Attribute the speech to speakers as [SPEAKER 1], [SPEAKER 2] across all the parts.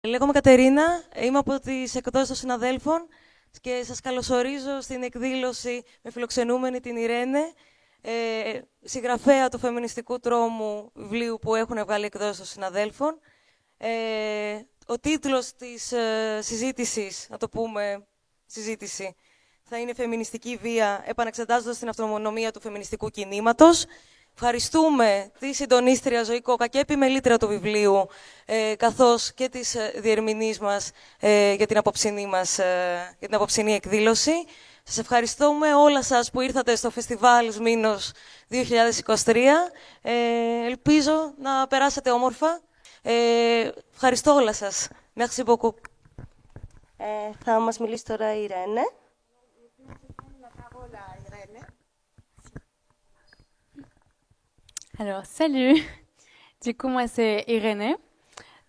[SPEAKER 1] Λέγομαι Κατερίνα, είμαι από τις εκδόσεις των συναδέλφων και σας καλωσορίζω στην εκδήλωση με φιλοξενούμενη την Ιρένε, συγγραφέα του φεμινιστικού τρόμου βιβλίου που έχουν βγάλει εκδόσεις των συναδέλφων. Ο τίτλος της συζήτησης, να το πούμε συζήτηση, θα είναι «Φεμινιστική βία, επανεξετάζοντας την αυτονομία του φεμινιστικού κινήματος». Ευχαριστούμε τη συντονίστρια Ζωή Κόκα και επιμελήτρια του βιβλίου, καθώς και τις διερμηνείς μας για την απόψινή εκδήλωση. Σας ευχαριστούμε όλα σας που ήρθατε στο Φεστιβάλ Σμήνος 2023. Ελπίζω να περάσετε όμορφα. Ευχαριστώ όλα σας. Merci beaucoup.
[SPEAKER 2] Θα μας μιλήσει τώρα η Ιρένε.
[SPEAKER 3] Alors, salut. Du coup, moi, c'est Irénée.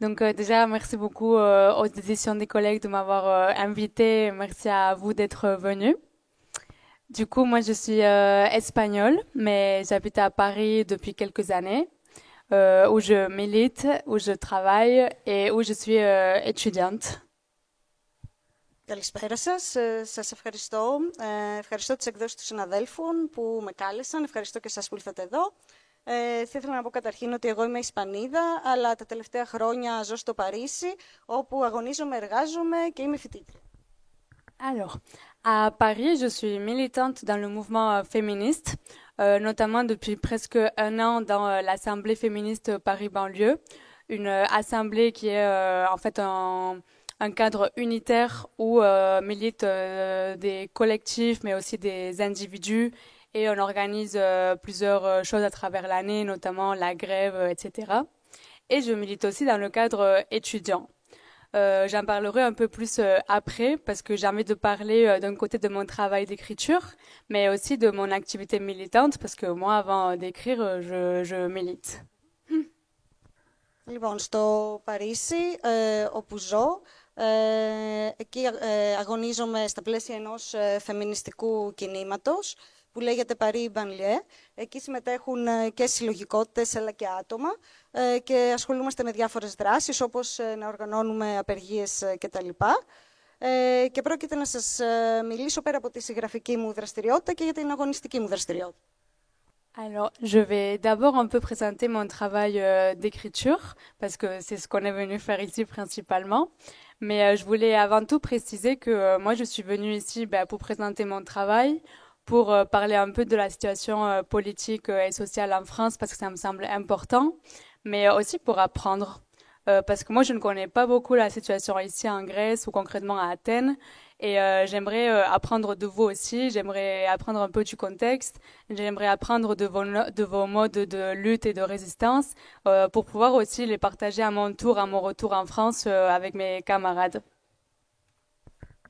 [SPEAKER 3] Donc, déjà, merci beaucoup aux éditions des collègues de m'avoir invité. Merci à vous d'être venus. Du coup, moi, je suis espagnole, mais j'habite à Paris depuis quelques années, où je milite, où je travaille et où je suis étudiante.
[SPEAKER 2] Καλησπέρα σας. Σας ευχαριστώ. Ευχαριστώ τις εκδόσεις των συναδέλφων που με κάλεσαν. Ευχαριστώ και εσάς που ήρθατε εδώ. Θα ήθελα να πω καταρχήν ότι εγώ είμαι Ισπανίδα, αλλά τα τελευταία χρόνια ζω στο Παρίσι, όπου αγωνίζομαι, εργάζομαι και είμαι φοιτήτρια.
[SPEAKER 3] Alors, à Paris, je suis militante dans le mouvement féministe, notamment depuis presque un an dans l'Assemblée féministe Paris-Banlieue, une assemblée qui est en fait un cadre unitaire où militent des collectifs, mais aussi des individus, et on organise plusieurs choses à travers l'année, notamment la grève, etc. Et je milite aussi dans le cadre étudiant. J'en parlerai un peu plus après, parce que j'ai envie de parler d'un côté de mon travail d'écriture, mais aussi de mon activité militante, parce que moi, avant d'écrire, je milite.
[SPEAKER 2] Λοιπόν, στο Παρίσι, όπου ζω, εκεί αγωνίζομαι στα πλαίσια ενός φεμινιστικού κινήματος που λέγεται Paris Banlieue. Εκεί συμμετέχουν και συλλογικότητες αλλά και άτομα και ασχολούμαστε με διάφορες δράσεις όπως να οργανώνουμε απεργίες κτλ. Και πρόκειται να σας μιλήσω πέρα από τη συγγραφική μου δραστηριότητα και για την αγωνιστική μου δραστηριότητα.
[SPEAKER 3] Alors, je vais d'abord un peu présenter mon travail d'écriture, parce que c'est ce qu'on est venu faire ici principalement. Mais je voulais avant tout préciser que moi, je suis venue ici pour présenter mon travail, pour parler un peu de la situation politique et sociale en France, parce que ça me semble important, mais aussi pour apprendre. Parce que moi, je ne connais pas beaucoup la situation ici en Grèce ou concrètement à Athènes. Et j'aimerais apprendre de vous aussi, j'aimerais apprendre un peu du contexte, j'aimerais apprendre de vos modes de lutte et de résistance pour pouvoir aussi les partager à mon tour, à mon retour en France avec mes camarades.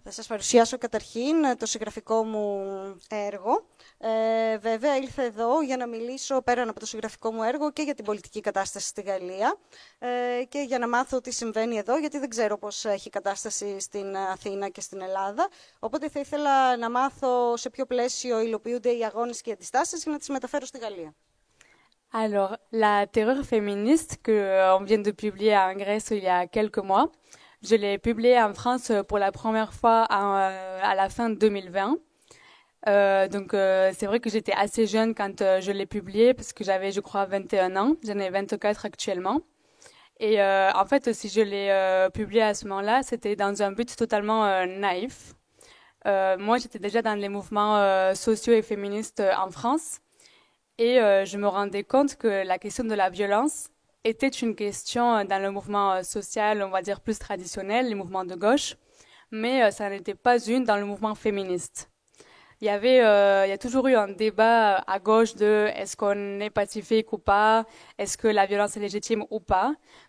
[SPEAKER 2] Θα σας παρουσιάσω καταρχήν το συγγραφικό μου έργο. Βέβαια, ήλθα εδώ για να μιλήσω πέραν από το συγγραφικό μου έργο και για την πολιτική κατάσταση στη Γαλλία και για να μάθω τι συμβαίνει εδώ, γιατί δεν ξέρω πώς έχει κατάσταση στην Αθήνα και στην Ελλάδα. Οπότε θα ήθελα να μάθω σε ποιο πλαίσιο υλοποιούνται οι αγώνες και οι αντιστάσεις για να τις μεταφέρω στη Γαλλία.
[SPEAKER 3] Alors, la terreur féministe qu'on vient de publier en Grèce il y a quelques mois, je l'ai publié en France pour la première fois à la fin 2020. Donc c'est vrai que j'étais assez jeune quand je l'ai publié parce que j'avais je crois 21 ans, j'en ai 24 actuellement. Et en fait si je l'ai publié à ce moment-là, c'était dans un but totalement naïf. Moi j'étais déjà dans les mouvements sociaux et féministes en France et je me rendais compte que la question de la violence était une question dans le mouvement social, on va dire plus traditionnel, les mouvements de gauche, mais ça n'était pas une dans le mouvement féministe. Il y a toujours eu un débat à gauche de est-ce qu'on est pacifique ou pas, est-ce que la violence est légitime ou pas,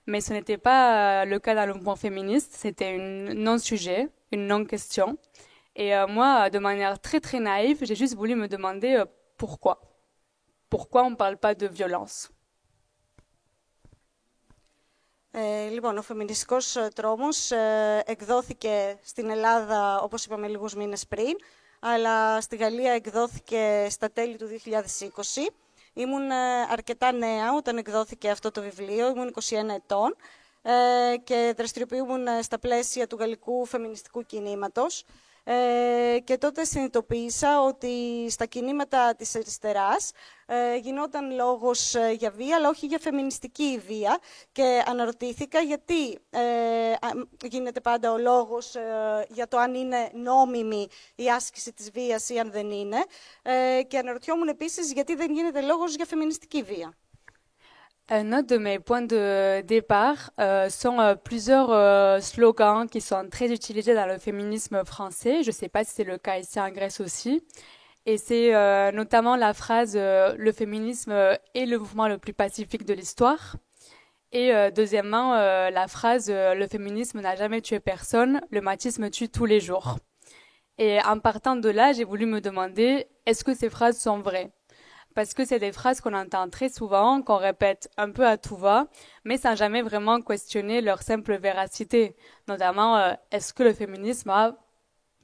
[SPEAKER 3] mais ce n'était pas le cas dans le mouvement féministe, c'était un non-sujet, une non-question. Et moi, de manière très très naïve, j'ai juste voulu me demander pourquoi. Pourquoi on ne parle pas de violence?
[SPEAKER 2] Λοιπόν, ο φεμινιστικός τρόμος εκδόθηκε στην Ελλάδα, όπως είπαμε, λίγους μήνες πριν, αλλά στη Γαλλία εκδόθηκε στα τέλη του 2020. Ήμουν αρκετά νέα όταν εκδόθηκε αυτό το βιβλίο, ήμουν 21 ετών και δραστηριοποιούμουν στα πλαίσια του γαλλικού φεμινιστικού κινήματος. Και τότε συνειδητοποίησα ότι στα κινήματα της αριστεράς γινόταν λόγος για βία, αλλά όχι για φεμινιστική βία. Και αναρωτήθηκα γιατί γίνεται πάντα ο λόγος για το αν είναι νόμιμη η άσκηση της βίας ή αν δεν είναι. Και αναρωτιόμουν επίσης γιατί δεν γίνεται λόγος για φεμινιστική βία.
[SPEAKER 3] Un autre de mes points de départ sont plusieurs slogans qui sont très utilisés dans le féminisme français. Je ne sais pas si c'est le cas ici en Grèce aussi. Et c'est notamment la phrase « le féminisme est le mouvement le plus pacifique de l'histoire ». Et deuxièmement, la phrase « le féminisme n'a jamais tué personne, le machisme tue tous les jours ». Et en partant de là, j'ai voulu me demander « est-ce que ces phrases sont vraies ?» Parce que c'est des phrases qu'on entend très souvent, qu'on répète un peu à tout va, mais sans jamais vraiment questionner leur simple véracité. Notamment, est-ce que le féminisme a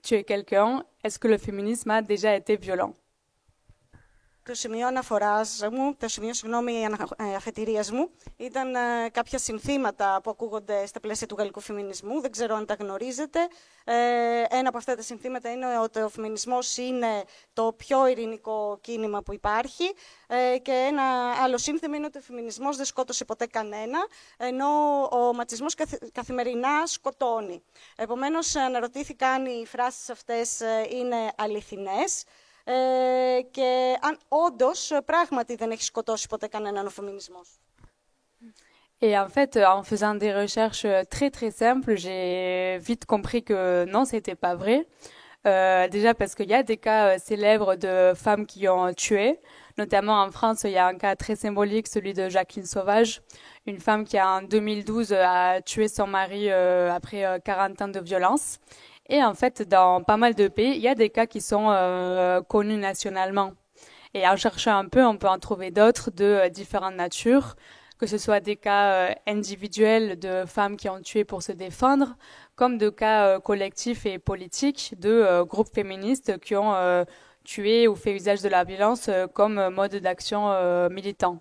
[SPEAKER 3] tué quelqu'un? Est-ce que le féminisme a déjà été violent?
[SPEAKER 2] Το σημείο αναφοράς μου, το σημείο αφετηρίας μου, ήταν κάποια συνθήματα που ακούγονται στα πλαίσια του γαλλικού φεμινισμού. Δεν ξέρω αν τα γνωρίζετε. Ένα από αυτά τα συνθήματα είναι ότι ο φεμινισμός είναι το πιο ειρηνικό κίνημα που υπάρχει. Και ένα άλλο σύνθημα είναι ότι ο φεμινισμός δεν σκότωσε ποτέ κανένα, ενώ ο ματσισμός καθημερινά σκοτώνει. Επομένως, αναρωτήθηκα αν οι φράσεις αυτές είναι αληθινές. Και αν όντως πράγματι δεν έχει σκοτώσει ποτέ κανέναν ο φεμινισμός.
[SPEAKER 3] Et en fait, en faisant des recherches très très simples, j'ai vite compris que non, c'était pas vrai. Déjà parce qu'il y a des cas célèbres de femmes qui ont tué. Notamment en France, il y a un cas très symbolique, celui de Jacqueline Sauvage, une femme qui en 2012 a tué son mari après 40 ans de violence. Et en fait, dans pas mal de pays, il y a des cas qui sont connus nationalement. Et en cherchant un peu, on peut en trouver d'autres de différentes natures, que ce soit des cas individuels de femmes qui ont tué pour se défendre, comme de cas collectifs et politiques de groupes féministes qui ont tué ou fait usage de la violence comme mode d'action militant.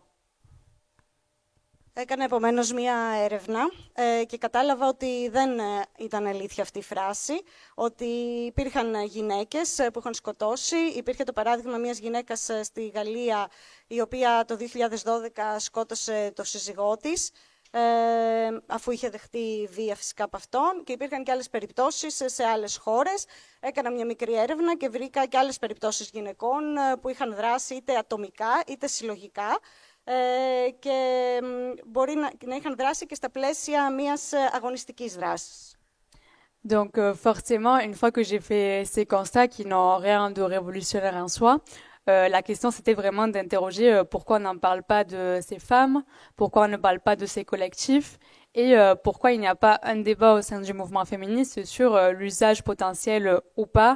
[SPEAKER 2] Έκανα επομένως μία έρευνα και κατάλαβα ότι δεν ήταν αλήθεια αυτή η φράση, ότι υπήρχαν γυναίκες που είχαν σκοτώσει. Υπήρχε το παράδειγμα μιας γυναίκας στη Γαλλία, η οποία το 2012 σκότωσε το σύζυγό της, αφού είχε δεχτεί βία φυσικά από αυτόν, και υπήρχαν και άλλες περιπτώσεις σε άλλες χώρες. Έκανα μια μικρή έρευνα και βρήκα και άλλες περιπτώσεις γυναικών που είχαν δράσει είτε ατομικά είτε συλλογικά, και μπορεί να είχαν δράσει και στα πλαίσια μιας αγωνιστικής δράσης.
[SPEAKER 3] Donc forcément, une fois que j'ai fait ces constats qui n'ont rien de révolutionnaire en soi, la question c'était vraiment d'interroger pourquoi on n'en parle pas de ces femmes, pourquoi on ne parle pas de ces collectifs, et pourquoi il n'y a pas un débat au sein du mouvement féministe sur l'usage potentiel ou pas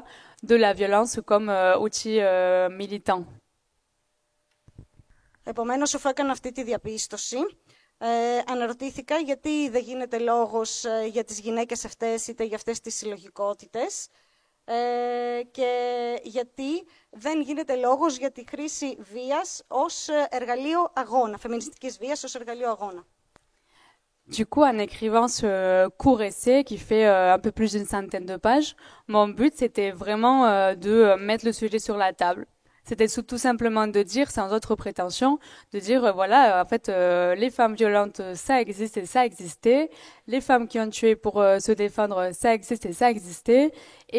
[SPEAKER 3] de la violence comme outil militant.
[SPEAKER 2] Επομένως, αφού έκανα αυτή τη διαπίστωση, αναρωτήθηκα γιατί δεν γίνεται λόγος για τις γυναίκες αυτές είτε για αυτές τις συλλογικότητες, και γιατί δεν γίνεται λόγος για τη χρήση βίας ως εργαλείο αγώνα, φεμινιστικής βίας ως εργαλείο αγώνα.
[SPEAKER 3] Du coup, en écrivant ce court essai qui fait un peu plus d'une centaine de pages, mon but c'était vraiment de mettre le sujet sur la table. C'était tout simplement de dire, sans autre prétention, de dire, voilà, en fait, les femmes violentes, ça existe et ça existait. Les femmes qui ont tué pour se défendre, ça existe et ça existait.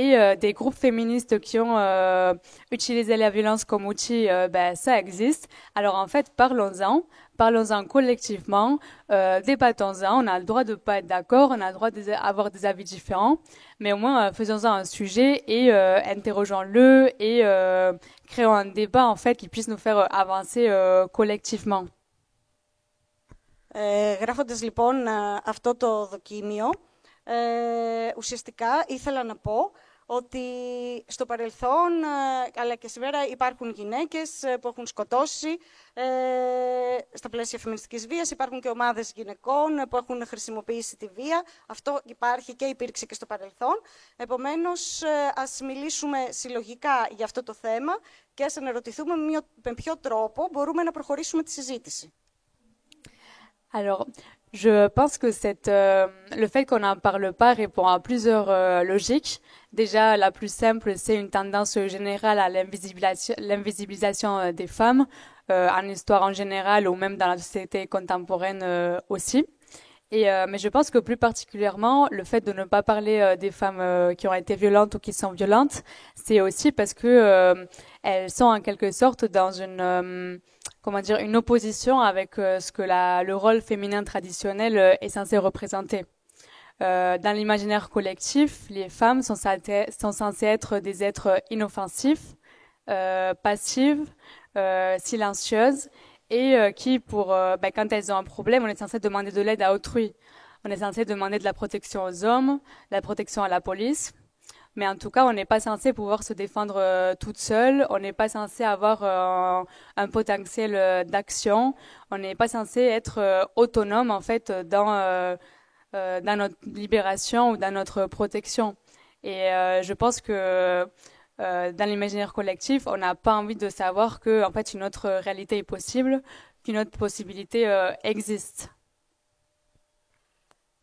[SPEAKER 3] Et des groupes féministes qui ont utilisé la violence comme outil, ça existe. Alors en fait, parlons-en collectivement, débattons-en. On a le droit de pas être d'accord, on a le droit d'avoir des avis différents, mais au moins faisons-en un sujet et interrogeons-le et créons un débat en fait qui puisse nous faire avancer collectivement.
[SPEAKER 2] Γράφοντας λοιπόν αυτό το δοκίμιο, ουσιαστικά ήθελα να πω ότι στο παρελθόν, αλλά και σήμερα, υπάρχουν γυναίκες που έχουν σκοτώσει στα πλαίσια φεμινιστικής βίας, υπάρχουν και ομάδες γυναικών που έχουν χρησιμοποιήσει τη βία. Αυτό υπάρχει και υπήρξε και στο παρελθόν. Επομένως, ας μιλήσουμε συλλογικά για αυτό το θέμα και ας αναρωτηθούμε με ποιο τρόπο μπορούμε να προχωρήσουμε τη συζήτηση.
[SPEAKER 3] Alors, Je pense que le fait qu'on n'en parle pas répond à plusieurs logiques. Déjà, la plus simple, c'est une tendance générale à l'invisibilisation des femmes, en histoire en général ou même dans la société contemporaine aussi. Mais je pense que plus particulièrement, le fait de ne pas parler des femmes qui ont été violentes ou qui sont violentes, c'est aussi parce que elles sont en quelque sorte dans une opposition avec ce que le rôle féminin traditionnel est censé représenter. Dans l'imaginaire collectif, les femmes sont censées être des êtres inoffensifs, passives, silencieuses, et qui, quand elles ont un problème, on est censé demander de l'aide à autrui. On est censé demander de la protection aux hommes, de la protection à la police. Mais en tout cas, on n'est pas censé pouvoir se défendre toute seule. On n'est pas censé avoir un potentiel d'action. On n'est pas censé être autonome, en fait, dans notre libération ou dans notre protection. Et je pense que dans l'imaginaire collectif, on n'a pas envie de savoir que, en fait, une autre réalité est possible, qu'une autre possibilité existe.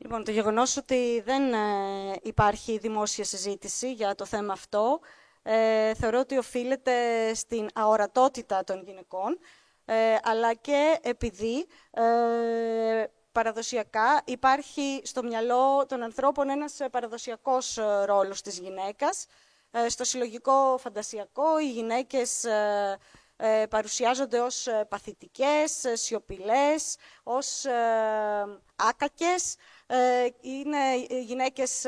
[SPEAKER 2] Λοιπόν, το γεγονός ότι δεν υπάρχει δημόσια συζήτηση για το θέμα αυτό, θεωρώ ότι οφείλεται στην αορατότητα των γυναικών, αλλά και επειδή παραδοσιακά υπάρχει στο μυαλό των ανθρώπων ένας παραδοσιακός ρόλος της γυναίκας. Στο συλλογικό φαντασιακό οι γυναίκες παρουσιάζονται ως παθητικές, σιωπηλές, ως άκακες. Οι γυναίκες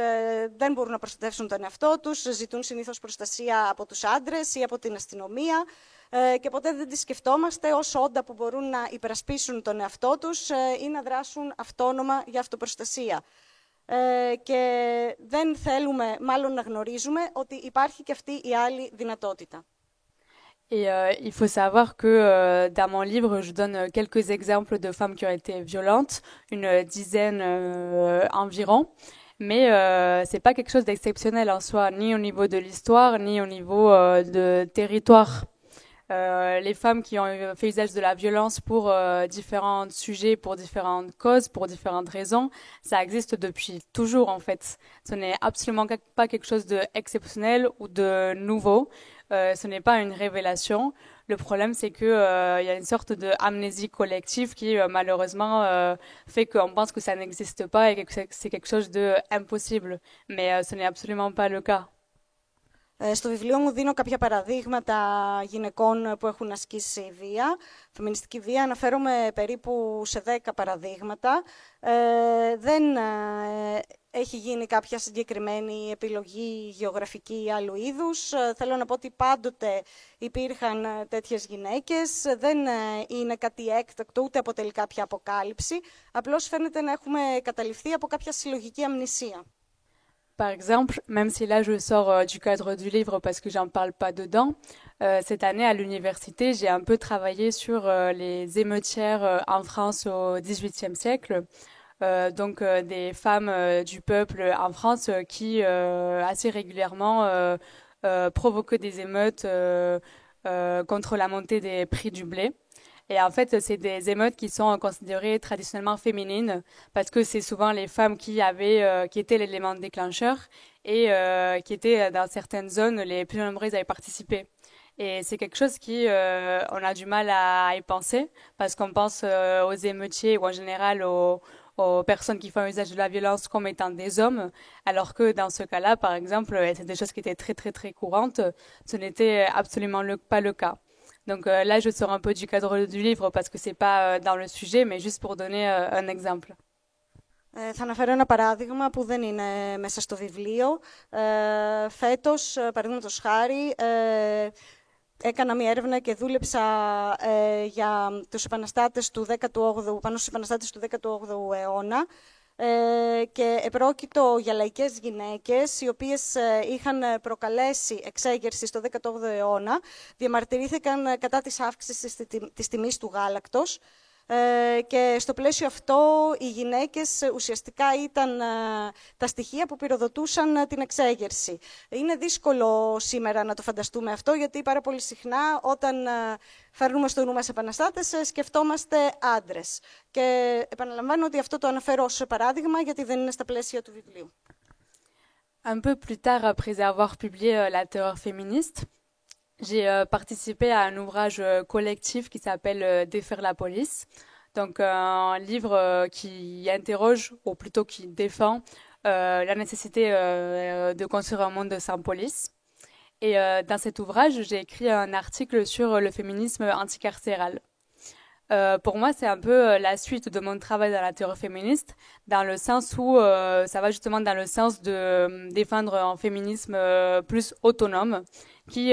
[SPEAKER 2] δεν μπορούν να προστατεύσουν τον εαυτό τους, ζητούν συνήθως προστασία από τους άντρες ή από την αστυνομία και ποτέ δεν τις σκεφτόμαστε ως όντα που μπορούν να υπερασπίσουν τον εαυτό τους ή να δράσουν αυτόνομα για αυτοπροστασία. Και δεν θέλουμε μάλλον να γνωρίζουμε ότι υπάρχει και αυτή η άλλη δυνατότητα.
[SPEAKER 3] Et il faut savoir que dans mon livre, je donne quelques exemples de femmes qui ont été violentes, une dizaine environ, mais c'est pas quelque chose d'exceptionnel en soi, ni au niveau de l'histoire, ni au niveau de territoire. Les femmes qui ont fait usage de la violence pour différents sujets, pour différentes causes, pour différentes raisons, ça existe depuis toujours en fait. Ce n'est absolument pas quelque chose d'exceptionnel ou de nouveau. Ce n'est pas une révélation. Le problème, c'est que y a une sorte d'amnésie collective qui malheureusement fait qu'on pense que ça n'existe pas et que c'est quelque chose d'impossible. Mais ce n'est absolument pas le cas.
[SPEAKER 2] Στο βιβλίο μου δίνω κάποια παραδείγματα γυναικών που έχουν ασκήσει βία, φεμινιστική βία. Αναφέρομαι περίπου σε 10 παραδείγματα. Δεν έχει γίνει κάποια συγκεκριμένη επιλογή γεωγραφική ή άλλου είδους. Θέλω να πω ότι πάντοτε υπήρχαν τέτοιες γυναίκες. Δεν είναι κάτι έκτακτο, ούτε αποτελεί κάποια αποκάλυψη. Απλώς φαίνεται να έχουμε καταληφθεί από κάποια συλλογική αμνησία.
[SPEAKER 3] Par exemple, même si là je sors du cadre du livre parce que j'en parle pas dedans, cette année à l'université, j'ai un peu travaillé sur les émeutières en France au XVIIIe siècle. Donc des femmes du peuple en France qui assez régulièrement provoquaient des émeutes contre la montée des prix du blé. Et en fait, c'est des émeutes qui sont considérées traditionnellement féminines parce que c'est souvent les femmes qui étaient l'élément déclencheur et qui étaient dans certaines zones les plus nombreuses à y participer. Et c'est quelque chose on a du mal à y penser parce qu'on pense aux émeutiers ou en général aux personnes qui font usage de la violence comme étant des hommes, alors que dans ce cas-là, par exemple, c'est des choses qui étaient très très très courantes, ce n'était absolument pas le cas. Donc là, je sors un peu du cadre du livre parce que c'est pas dans le sujet, mais juste pour donner un exemple.
[SPEAKER 2] Θα αναφέρω ένα παράδειγμα που δεν είναι μέσα στο βιβλίο. Φέτος, παραδείγματος χάρη, έκανα μια έρευνα και δούλεψα για τους επαναστάτες πάνω στους επαναστάτες του 18ου αιώνα και επρόκειτο για λαϊκές γυναίκες οι οποίες είχαν προκαλέσει εξέγερση στο 18ο αιώνα, διαμαρτυρήθηκαν κατά της αύξησης της τιμής του γάλακτος και στο πλαίσιο αυτό οι γυναίκες ουσιαστικά ήταν τα στοιχεία που πυροδοτούσαν την εξέγερση. Είναι δύσκολο σήμερα να το φανταστούμε αυτό, γιατί πάρα πολύ συχνά όταν φέρνουμε στο νου μας επαναστάτες σκεφτόμαστε άντρες. Και επαναλαμβάνω ότι αυτό το αναφέρω ως παράδειγμα, γιατί δεν είναι στα πλαίσια του βιβλίου.
[SPEAKER 3] Un peu plus tard, après avoir publié La terreur féministe, j'ai participé à un ouvrage collectif qui s'appelle Défaire la police. Donc un livre qui interroge, ou plutôt qui défend la nécessité de construire un monde sans police. Et dans cet ouvrage, j'ai écrit un article sur le féminisme anticarcéral. Pour moi, c'est un peu la suite de mon travail dans la terreur féministe, dans le sens où ça va justement dans le sens de défendre un féminisme plus autonome, qui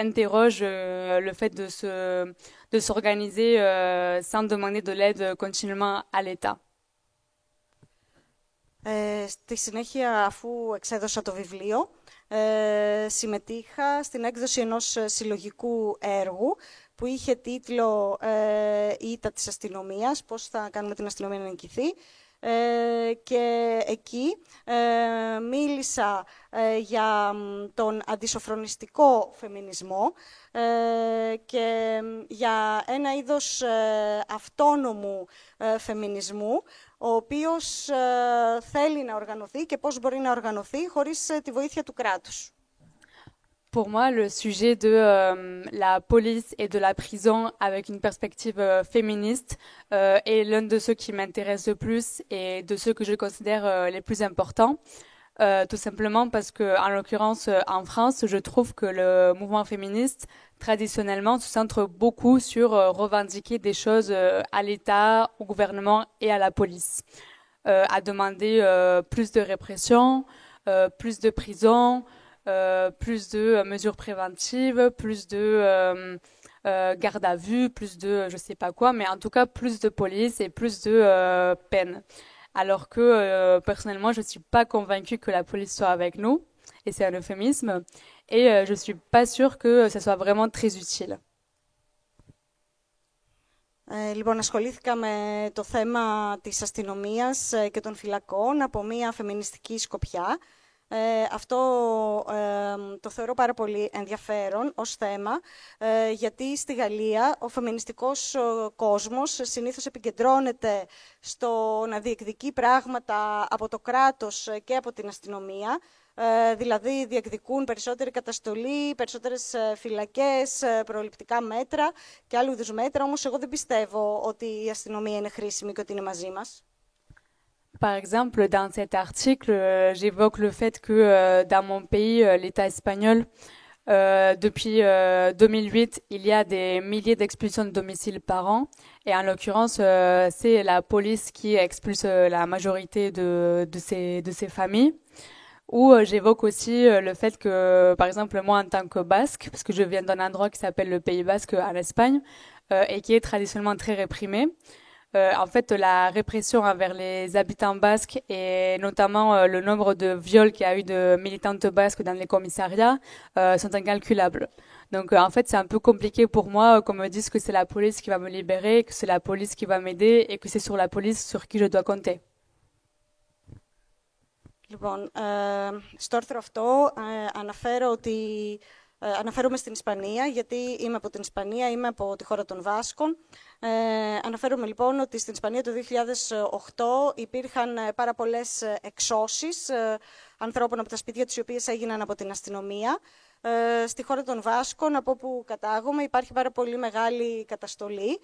[SPEAKER 3] interroge le fait de s'organiser sans demander de l'aide continuellement à l'État.
[SPEAKER 2] Στη συνέχεια, αφού εξέδωσα το βιβλίο, συμμετείχα στην έκδοση ενός συλλογικού έργου που είχε τίτλο «Η ήττα της αστυνομίας», πώς θα κάνουμε την αστυνομία να νικηθεί. Και εκεί μίλησα για τον αντισοφρονιστικό φεμινισμό και για ένα είδος αυτόνομου φεμινισμού, ο οποίος θέλει να οργανωθεί και πώς μπορεί να οργανωθεί χωρίς τη βοήθεια του κράτους.
[SPEAKER 3] Pour moi, le sujet de la police et de la prison avec une perspective féministe est l'un de ceux qui m'intéresse le plus et de ceux que je considère les plus importants. Tout simplement parce que, en l'occurrence, en France, je trouve que le mouvement féministe, traditionnellement, se centre beaucoup sur revendiquer des choses à l'État, au gouvernement et à la police. À demander plus de répression, plus de prison, plus de mesures préventives, plus de garde à vue, plus de je sais pas quoi, mais en tout cas plus de police et plus de peine. Alors que personnellement, je suis pas convaincue que la police soit avec nous, et c'est un euphémisme, et je suis pas sûre que ça soit vraiment très utile.
[SPEAKER 2] Λοιπόν, ασχολήθηκα με το θέμα της αστυνομίας και των φυλακών από μια φεμινιστική σκοπιά. Αυτό το θεωρώ πάρα πολύ ενδιαφέρον ως θέμα, γιατί στη Γαλλία ο φεμινιστικός κόσμος συνήθως επικεντρώνεται στο να διεκδικεί πράγματα από το κράτος και από την αστυνομία, δηλαδή διεκδικούν περισσότερη καταστολή, περισσότερες φυλακές, προληπτικά μέτρα και άλλου είδους μέτρα, όμως εγώ δεν πιστεύω ότι η αστυνομία είναι χρήσιμη και ότι είναι μαζί μας.
[SPEAKER 3] Par exemple, dans cet article, j'évoque le fait que dans mon pays, l'État espagnol, depuis 2008, il y a des milliers d'expulsions de domicile par an. Et en l'occurrence, c'est la police qui expulse la majorité de ces familles. Ou j'évoque aussi le fait que, par exemple, moi, en tant que Basque, parce que je viens d'un endroit qui s'appelle le Pays Basque en Espagne, et qui est traditionnellement très réprimé, en fait, la répression envers les habitants basques et notamment le nombre de viols qu'il y a eu de militantes basques dans les commissariats sont incalculables. Donc, en fait, c'est un peu compliqué pour moi qu'on me dise que c'est la police qui va me libérer, que c'est la police qui va m'aider et que c'est sur la police sur qui je dois compter.
[SPEAKER 2] Λοιπόν, στο άρθρο αυτό αναφέρομαι στην Ισπανία, γιατί είμαι από την Ισπανία, είμαι από τη χώρα των Βάσκων. Αναφέρομαι λοιπόν ότι στην Ισπανία το 2008 υπήρχαν πάρα πολλές εξώσεις ανθρώπων από τα σπίτια τους, οι οποίες έγιναν από την αστυνομία. Στη χώρα των Βάσκων, από όπου κατάγομαι, υπάρχει πάρα πολύ μεγάλη καταστολή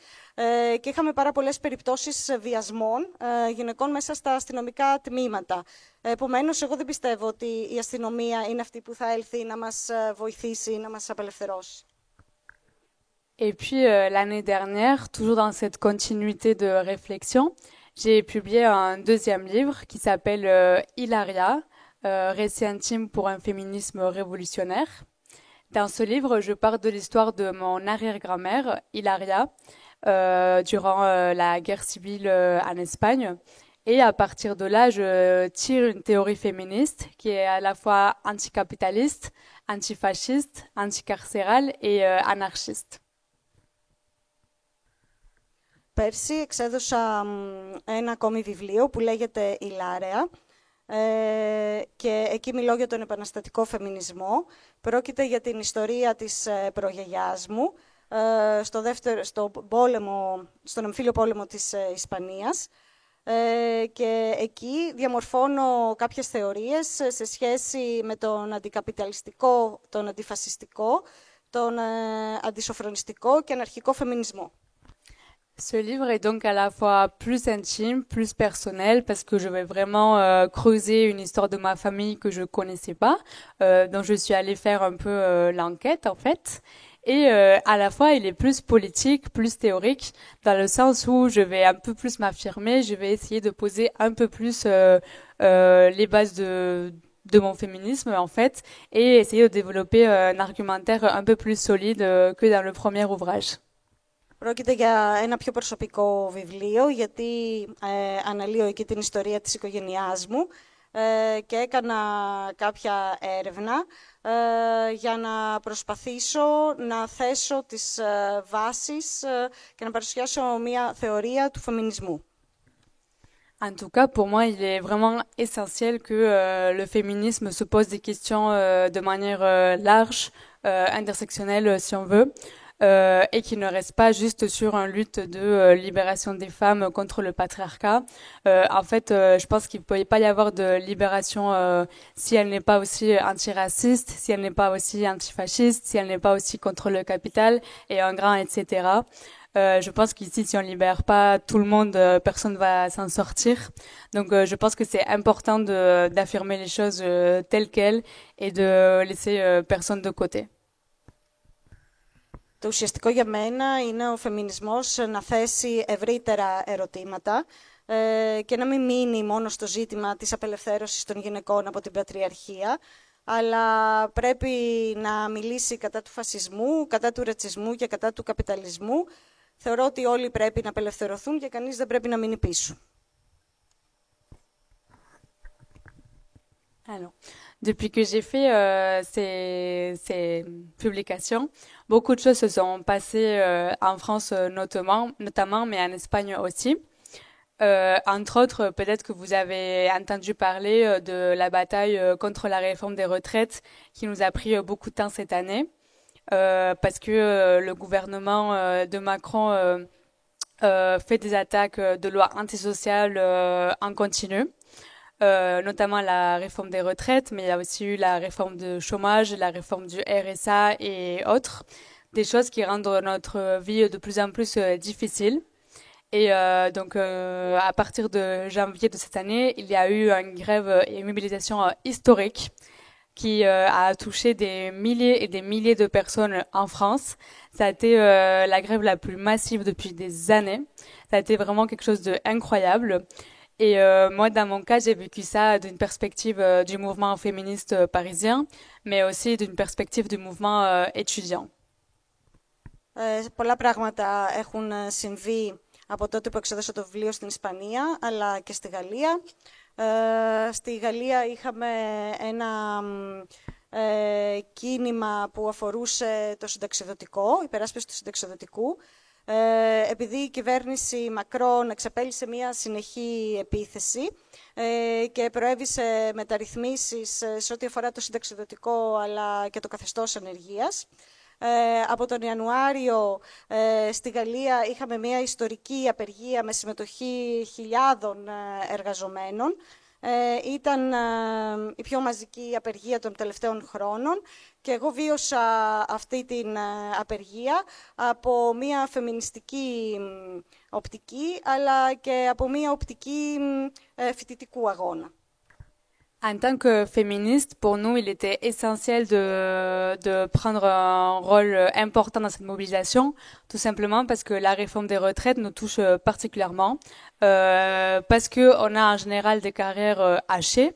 [SPEAKER 2] και είχαμε πάρα πολλές περιπτώσεις βιασμών γυναικών μέσα στα αστυνομικά τμήματα. Επομένως, εγώ δεν πιστεύω ότι η αστυνομία είναι αυτή που θα έλθει να μας βοηθήσει, να μας απελευθερώσει.
[SPEAKER 3] Et puis, l'année dernière, toujours dans cette continuité de réflexion, j'ai publié un deuxième livre qui s'appelle Hilaria, récit intime pour un féminisme révolutionnaire. Dans ce livre, je parle de l'histoire de mon arrière-grand-mère, Hilaria, durant la guerre civile en Espagne. Et à partir de là, je tire une théorie féministe qui est à la fois anticapitaliste, antifasciste, anticarcérale et anarchiste.
[SPEAKER 2] Πέρσι εξέδωσα ένα ακόμη βιβλίο που λέγεται «Ηλάρεα» και εκεί μιλώ για τον επαναστατικό φεμινισμό. Πρόκειται για την ιστορία της προγιαγιάς μου στον εμφύλιο πόλεμο της Ισπανίας. Και εκεί διαμορφώνω κάποιες θεωρίες σε σχέση με τον αντικαπιταλιστικό, τον αντιφασιστικό, τον αντισοφρονιστικό και αναρχικό φεμινισμό.
[SPEAKER 3] Ce livre est donc à la fois plus intime, plus personnel, parce que je vais vraiment creuser une histoire de ma famille que je connaissais pas, dont je suis allée faire un peu l'enquête en fait. Et à la fois, il est plus politique, plus théorique, dans le sens où je vais un peu plus m'affirmer, je vais essayer de poser un peu plus les bases de mon féminisme en fait, et essayer de développer un argumentaire un peu plus solide que dans le premier ouvrage.
[SPEAKER 2] Πρόκειται για ένα πιο προσωπικό βιβλίο, γιατί αναλύω εκεί την ιστορία της οικογένειάς μου και έκανα κάποια έρευνα για να προσπαθήσω να θέσω τις βάσεις και να παρουσιάσω μια θεωρία του φεμινισμού.
[SPEAKER 3] En tout cas, pour moi, il est vraiment essentiel que le féminisme se pose des questions de manière large, intersectionnelle si on veut, et qui ne reste pas juste sur une lutte de libération des femmes contre le patriarcat. En fait, je pense qu'il ne peut pas y avoir de libération si elle n'est pas aussi antiraciste, si elle n'est pas aussi antifasciste, si elle n'est pas aussi contre le capital et un grand etc. Je pense qu'ici, si on libère pas tout le monde, personne va s'en sortir. Donc, je pense que c'est important d'affirmer les choses telles quelles et de laisser personne de côté.
[SPEAKER 2] Το ουσιαστικό για μένα είναι ο φεμινισμός να θέσει ευρύτερα ερωτήματα και να μην μείνει μόνο στο ζήτημα της απελευθέρωσης των γυναικών από την πατριαρχία, αλλά πρέπει να μιλήσει κατά του φασισμού, κατά του ρατσισμού και κατά του καπιταλισμού. Θεωρώ ότι όλοι πρέπει να απελευθερωθούν και κανείς δεν πρέπει να μείνει πίσω.
[SPEAKER 3] Alors, depuis que j'ai fait ces publications, beaucoup de choses se sont passées en France notamment, mais en Espagne aussi. Entre autres, peut-être que vous avez entendu parler de la bataille contre la réforme des retraites qui nous a pris beaucoup de temps cette année, parce que le gouvernement de Macron fait des attaques de lois antisociales en continu. Notamment la réforme des retraites, mais il y a aussi eu la réforme du chômage, la réforme du RSA et autres, des choses qui rendent notre vie de plus en plus difficile. Et donc, à partir de janvier de cette année, il y a eu une grève et une mobilisation historique qui a touché des milliers et des milliers de personnes en France. Ça a été la grève la plus massive depuis des années. Ça a été vraiment quelque chose d'incroyable. Et moi, dans mon cas, j'ai vécu ça d'une perspective du mouvement féministe parisien, mais aussi d'une perspective du mouvement étudiant.
[SPEAKER 2] Πολλά πράγματα έχουν συμβεί από τότε που εξέδωσα το βιβλίο στην Ισπανία, αλλά και στη Γαλλία. Στη Γαλλία είχαμε ένα κίνημα που αφορούσε το συνταξιδοτικό, υπεράσπιση του συνταξιδοτικού, επειδή η κυβέρνηση Μακρόν εξαπέλυσε μια συνεχή επίθεση και προέβησε μεταρρυθμίσεις σε ό,τι αφορά το συνταξιδοτικό αλλά και το καθεστώς ανεργίας. Από τον Ιανουάριο στη Γαλλία είχαμε μια ιστορική απεργία με συμμετοχή χιλιάδων εργαζομένων. Ήταν η πιο μαζική απεργία των τελευταίων χρόνων και εγώ βίωσα αυτή την απεργία από μια φεμινιστική οπτική αλλά και από μια οπτική φοιτητικού αγώνα.
[SPEAKER 3] En tant que féministe, pour nous, il était essentiel de prendre un rôle important dans cette mobilisation, tout simplement parce que la réforme des retraites nous touche particulièrement, parce que on a en général des carrières hachées.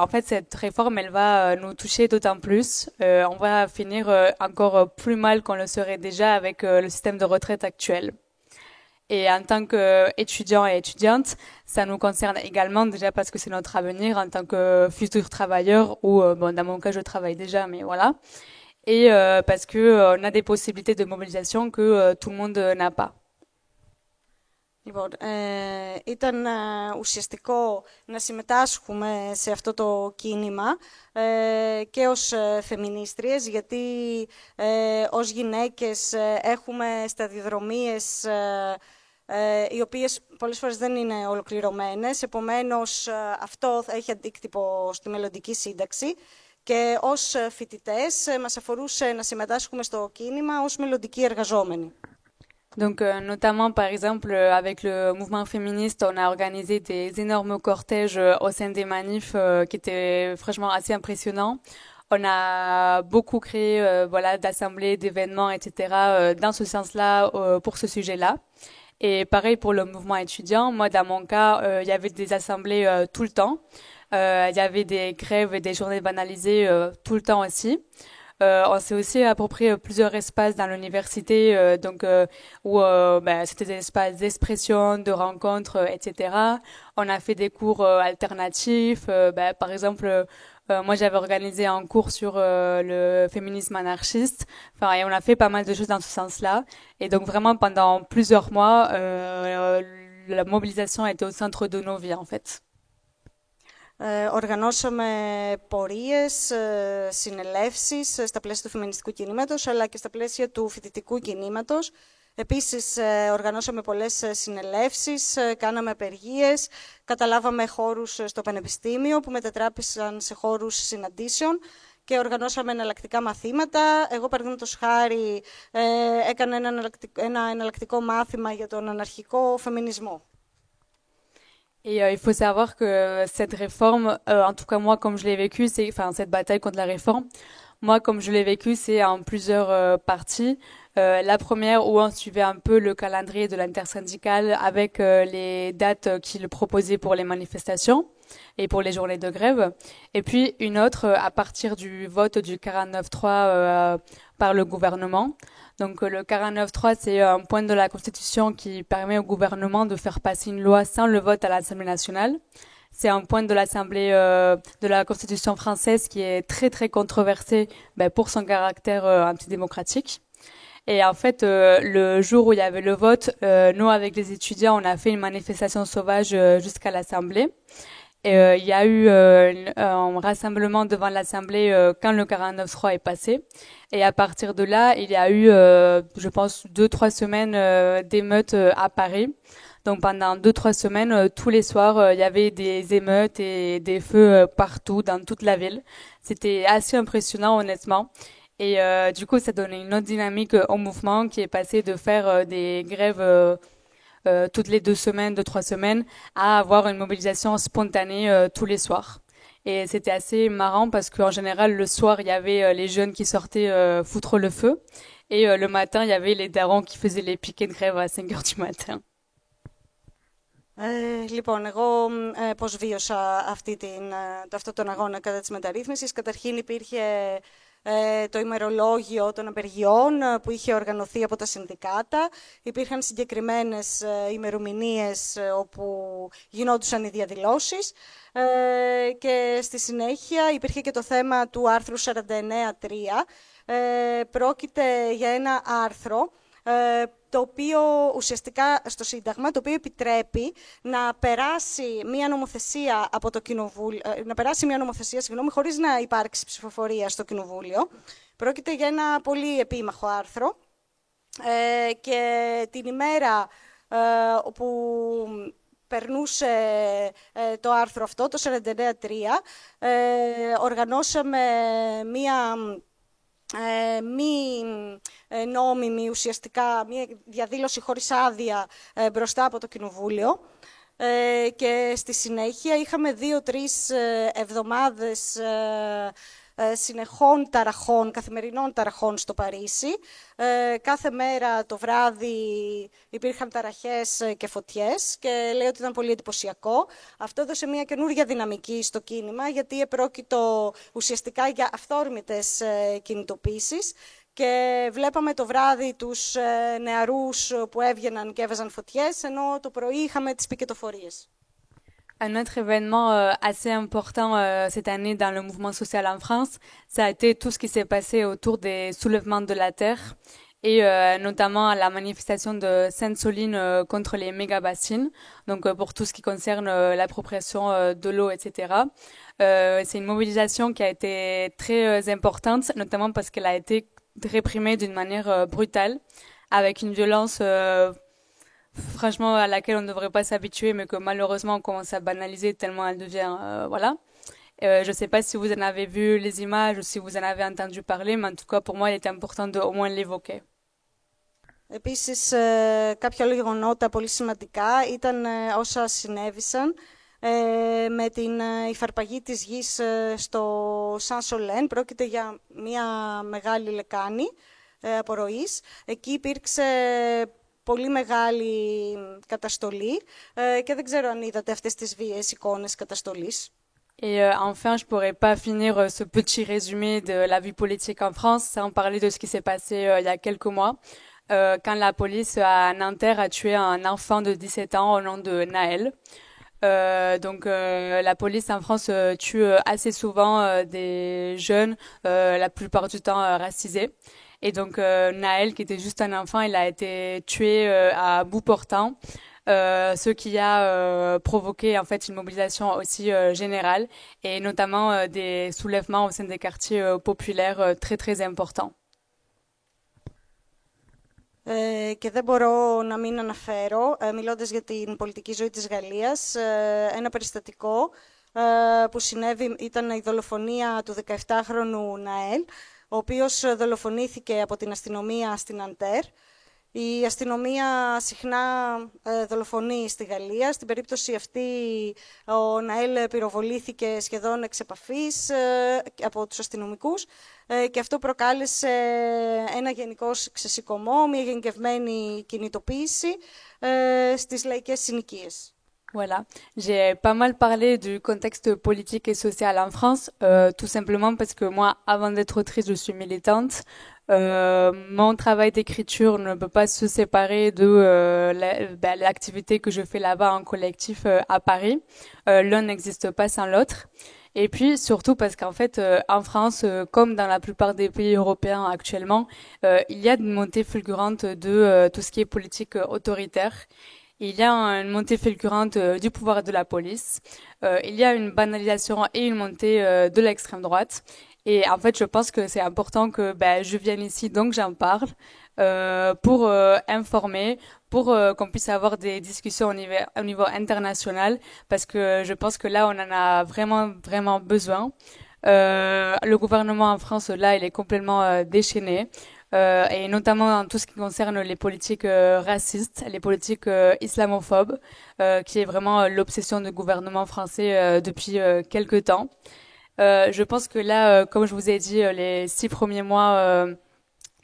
[SPEAKER 3] En fait, cette réforme, elle va nous toucher d'autant plus. On va finir encore plus mal qu'on le serait déjà avec le système de retraite actuel. Et en tant qu'étudiants et étudiantes, ça nous concerne également déjà parce que c'est notre avenir en tant que futurs travailleurs ou, bon, dans mon cas, je travaille déjà, mais voilà. Et parce que on a des possibilités de mobilisation que tout le monde n'a pas.
[SPEAKER 2] Λοιπόν, ήταν ουσιαστικό να συμμετάσχουμε σε αυτό το κίνημα και ως φεμινίστριες, γιατί ως γυναίκες έχουμε σταδιοδρομίες οι οποίες πολλές φορές δεν είναι ολοκληρωμένες, επομένως αυτό θα έχει αντίκτυπο στη μελλοντική σύνταξη και ως φοιτητές μας αφορούσε να συμμετάσχουμε στο κίνημα ως μελλοντικοί εργαζόμενοι.
[SPEAKER 3] Donc, notamment, par exemple, avec le mouvement féministe, on a organisé des énormes cortèges au sein des manifs qui étaient franchement assez impressionnants. On a beaucoup créé voilà, d'assemblées, d'événements, etc. Dans ce sens-là, pour ce sujet-là. Et pareil pour le mouvement étudiant. Moi, dans mon cas, il y avait des assemblées tout le temps. Il y avait des grèves et des journées banalisées tout le temps aussi. On s'est aussi approprié plusieurs espaces dans l'université, où c'était des espaces d'expression, de rencontres, etc. On a fait des cours alternatifs. Par exemple, moi j'avais organisé un cours sur le féminisme anarchiste. Enfin, et on a fait pas mal de choses dans ce sens-là. Et donc vraiment pendant plusieurs mois, la mobilisation était au centre de nos vies en fait.
[SPEAKER 2] Οργανώσαμε πορείες, συνελεύσεις στα πλαίσια του φεμινιστικού κινήματος, αλλά και στα πλαίσια του φοιτητικού κινήματος. Επίσης, οργανώσαμε πολλές συνελεύσεις, κάναμε απεργίες, καταλάβαμε χώρους στο Πανεπιστήμιο που μετατράπησαν σε χώρους συναντήσεων και οργανώσαμε εναλλακτικά μαθήματα. Εγώ, παραδείγματος χάρη, έκανα ένα εναλλακτικό μάθημα για τον αναρχικό φεμινισμό.
[SPEAKER 3] Et il faut savoir que cette réforme, en tout cas moi comme je l'ai vécu, cette bataille contre la réforme, moi comme je l'ai vécu, c'est en plusieurs parties. La première où on suivait un peu le calendrier de l'intersyndicale avec les dates qu'il proposait pour les manifestations et pour les journées de grève. Et puis une autre à partir du vote du 49.3 par le gouvernement. Donc le 49.3, c'est un point de la Constitution qui permet au gouvernement de faire passer une loi sans le vote à l'Assemblée nationale. C'est un point de l'Assemblée de la Constitution française qui est très très controversé pour son caractère antidémocratique. Et en fait, le jour où il y avait le vote, nous avec les étudiants, on a fait une manifestation sauvage jusqu'à l'Assemblée. Et il y a eu un rassemblement devant l'Assemblée quand le 49.3 est passé. Et à partir de là, il y a eu, je pense, 2-3 semaines d'émeutes à Paris. Donc pendant 2-3 semaines, tous les soirs, il y avait des émeutes et des feux partout dans toute la ville. C'était assez impressionnant, honnêtement. Et du coup, ça donnait une autre dynamique au mouvement qui est passé de faire des grèves toutes les 2 semaines, 2-3 semaines, à avoir une mobilisation spontanée tous les soirs. Et c'était assez marrant parce qu'en général, le soir, il y avait les jeunes qui sortaient foutre le feu. Et le matin, il y avait les darons qui faisaient les piquets de grève à 5 heures du matin.
[SPEAKER 2] Λοιπόν, εγώ πώς βίωσα αυτόν τον αγώνα κατά της μεταρρύθμισης. Καταρχήν υπήρχε το ημερολόγιο των απεργιών που είχε οργανωθεί από τα συνδικάτα. Υπήρχαν συγκεκριμένες ημερομηνίες όπου γινόντουσαν οι διαδηλώσεις και στη συνέχεια υπήρχε και το θέμα του άρθρου 49.3. Πρόκειται για ένα άρθρο το οποίο ουσιαστικά στο Σύνταγμα, το οποίο επιτρέπει να περάσει μια νομοθεσία από το Κοινοβούλιο, χωρίς να υπάρξει ψηφοφορία στο Κοινοβούλιο. Πρόκειται για ένα πολύ επίμαχο άρθρο και την ημέρα όπου περνούσε το άρθρο αυτό, το 49.3, οργανώσαμε μία μη νόμιμη ουσιαστικά, μια διαδήλωση χωρίς άδεια μπροστά από το Κοινοβούλιο και στη συνέχεια είχαμε 2-3 εβδομάδες συνεχών ταραχών, καθημερινών ταραχών στο Παρίσι. Κάθε μέρα το βράδυ υπήρχαν ταραχές και φωτιές και λέει ότι ήταν πολύ εντυπωσιακό. Αυτό έδωσε μια καινούργια δυναμική στο κίνημα, γιατί επρόκειτο ουσιαστικά για αυθόρμητες κινητοποίησεις και βλέπαμε το βράδυ τους νεαρούς που έβγαιναν και έβαζαν φωτιές, ενώ το πρωί είχαμε τις πικετοφορίες.
[SPEAKER 3] Un autre événement assez important cette année dans le mouvement social en France, ça a été tout ce qui s'est passé autour des soulèvements de la terre. et notamment la manifestation de Sainte-Soline contre les méga-bassines, donc pour tout ce qui concerne l'appropriation de l'eau, etc. C'est une mobilisation qui a été très importante, notamment parce qu'elle a été réprimée d'une manière brutale, avec une violence franchement à laquelle on ne devrait pas s'habituer, mais que malheureusement on commence à banaliser tellement elle devient voilà. Je ne sais pas si vous en avez vu les images ou si vous en avez entendu parler, mais en tout cas pour moi il était important de au moins l'évoquer.
[SPEAKER 2] Επίσης, κάποια άλλα γεγονότα πολύ σημαντικά ήταν όσα συνέβησαν με την υφαρπαγή της γης στο Σαν Σολέν. Πρόκειται για μια μεγάλη λεκάνη απορροής. Εκεί υπήρξε πολύ μεγάλη καταστολή και δεν ξέρω αν είδατε αυτές τις βίαιες εικόνες καταστολής.
[SPEAKER 3] Et enfin, je pourrais pas finir ce petit résumé de la vie politique en France sans parler de ce qui s'est passé il y a quelques mois, quand la police à Nanterre a tué un enfant de 17 ans au nom de Naël. Donc la police en France tue assez souvent des jeunes, la plupart du temps racisés. Et donc Naël, qui était juste un enfant, il a été tué à bout portant. Ce qui a provoqué en fait une mobilisation aussi générale et notamment des soulèvements au sein des quartiers populaires très très importants.
[SPEAKER 2] Και δεν μπορώ να μην αναφέρω, μιλώντας για την πολιτική ζωή της Γαλλίας, ένα περιστατικό που συνέβη ήταν η δολοφονία του 17χρονου Ναέλ, ο οποίος δολοφονήθηκε από την αστυνομία στην Ναντέρ. Η αστυνομία συχνά δολοφονεί στη Γαλλία. Στην περίπτωση αυτή ο Ναέλ πυροβολήθηκε σχεδόν εξ επαφής από τους αστυνομικούς και αυτό προκάλεσε ένα γενικό ξεσηκωμό, μια γενικευμένη κινητοποίηση στις λαϊκές συνοικίες.
[SPEAKER 3] Voilà, j'ai pas mal parlé du contexte politique et social en France, tout simplement parce que moi, avant d'être autrice, je suis militante. Mon travail d'écriture ne peut pas se séparer de l'activité que je fais là-bas en collectif à Paris. L'un n'existe pas sans l'autre. Et puis surtout parce qu'en fait, en France, comme dans la plupart des pays européens actuellement, il y a une montée fulgurante de tout ce qui est politique autoritaire. Il y a une montée fulgurante du pouvoir de la police. Il y a une banalisation et une montée de l'extrême droite. Et en fait, je pense que c'est important que je vienne ici, donc j'en parle, pour informer, pour qu'on puisse avoir des discussions au niveau international, parce que je pense que là, on en a vraiment, vraiment besoin. Le gouvernement en France, là, il est complètement déchaîné. Et notamment dans tout ce qui concerne les politiques racistes, les politiques islamophobes, qui est vraiment l'obsession du gouvernement français depuis quelques temps. Je pense que là, comme je vous ai dit, les 6 premiers mois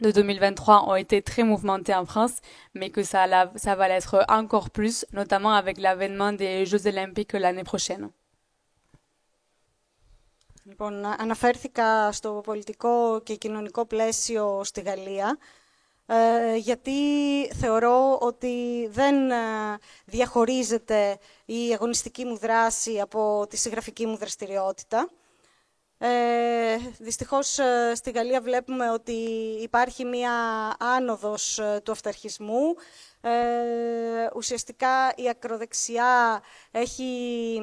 [SPEAKER 3] de 2023 ont été très mouvementés en France, mais que ça va l'être encore plus, notamment avec l'avènement des Jeux Olympiques l'année prochaine.
[SPEAKER 2] Λοιπόν, αναφέρθηκα στο πολιτικό και κοινωνικό πλαίσιο στη Γαλλία, γιατί θεωρώ ότι δεν διαχωρίζεται η αγωνιστική μου δράση από τη συγγραφική μου δραστηριότητα. Δυστυχώς στη Γαλλία βλέπουμε ότι υπάρχει μία άνοδος του αυταρχισμού. Ουσιαστικά η ακροδεξιά έχει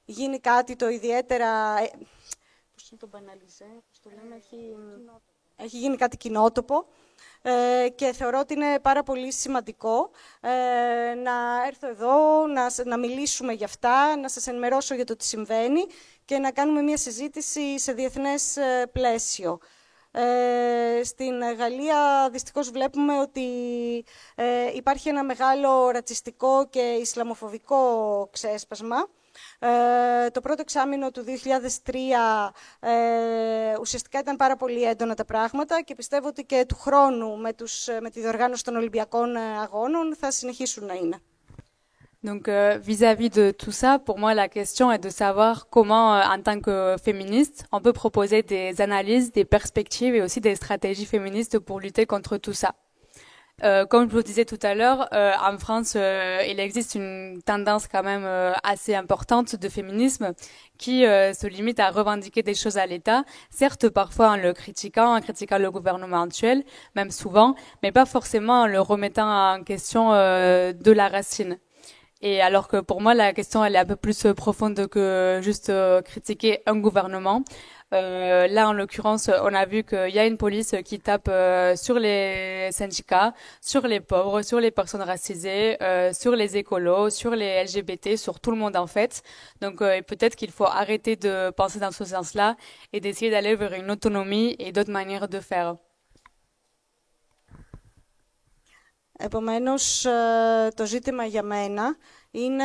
[SPEAKER 2] γίνει κάτι το ιδιαίτερα... Πώς είναι το μπαναλιζέ, πώς το λέμε, έχει γίνει κάτι κοινότοπο. Και θεωρώ ότι είναι πάρα πολύ σημαντικό να έρθω εδώ, να μιλήσουμε για αυτά, να σας ενημερώσω για το τι συμβαίνει και να κάνουμε μια συζήτηση σε διεθνές πλαίσιο. Στην Γαλλία δυστυχώς βλέπουμε ότι υπάρχει ένα μεγάλο ρατσιστικό και ισλαμοφοβικό ξέσπασμα. Το πρώτο εξάμηνο του 2003 ουσιαστικά ήταν πάρα πολύ έντονα τα πράγματα και πιστεύω ότι και του χρόνου με τη διοργάνωση των Ολυμπιακών Αγώνων θα συνεχίσουν να είναι.
[SPEAKER 3] Donc vis-à-vis de tout ça, pour moi la question est de savoir comment en tant que féministe on peut proposer des analyses, des perspectives et aussi des stratégies féministes pour lutter contre tout ça. Comme je vous disais tout à l'heure, en France, il existe une tendance quand même assez importante de féminisme qui se limite à revendiquer des choses à l'État, certes parfois en critiquant le gouvernement actuel, même souvent, mais pas forcément en le remettant en question de la racine. Et alors que pour moi, la question, elle est un peu plus profonde que juste critiquer un gouvernement. Là, en l'occurrence, on a vu qu'il y a une police qui tape sur les syndicats, sur les pauvres, sur les personnes racisées, sur les écolos, sur les LGBT, sur tout le monde en fait. Donc peut-être qu'il faut arrêter de penser dans ce sens-là et d'essayer d'aller vers une autonomie et d'autres manières de faire.
[SPEAKER 2] Επομένως, το ζήτημα για μένα είναι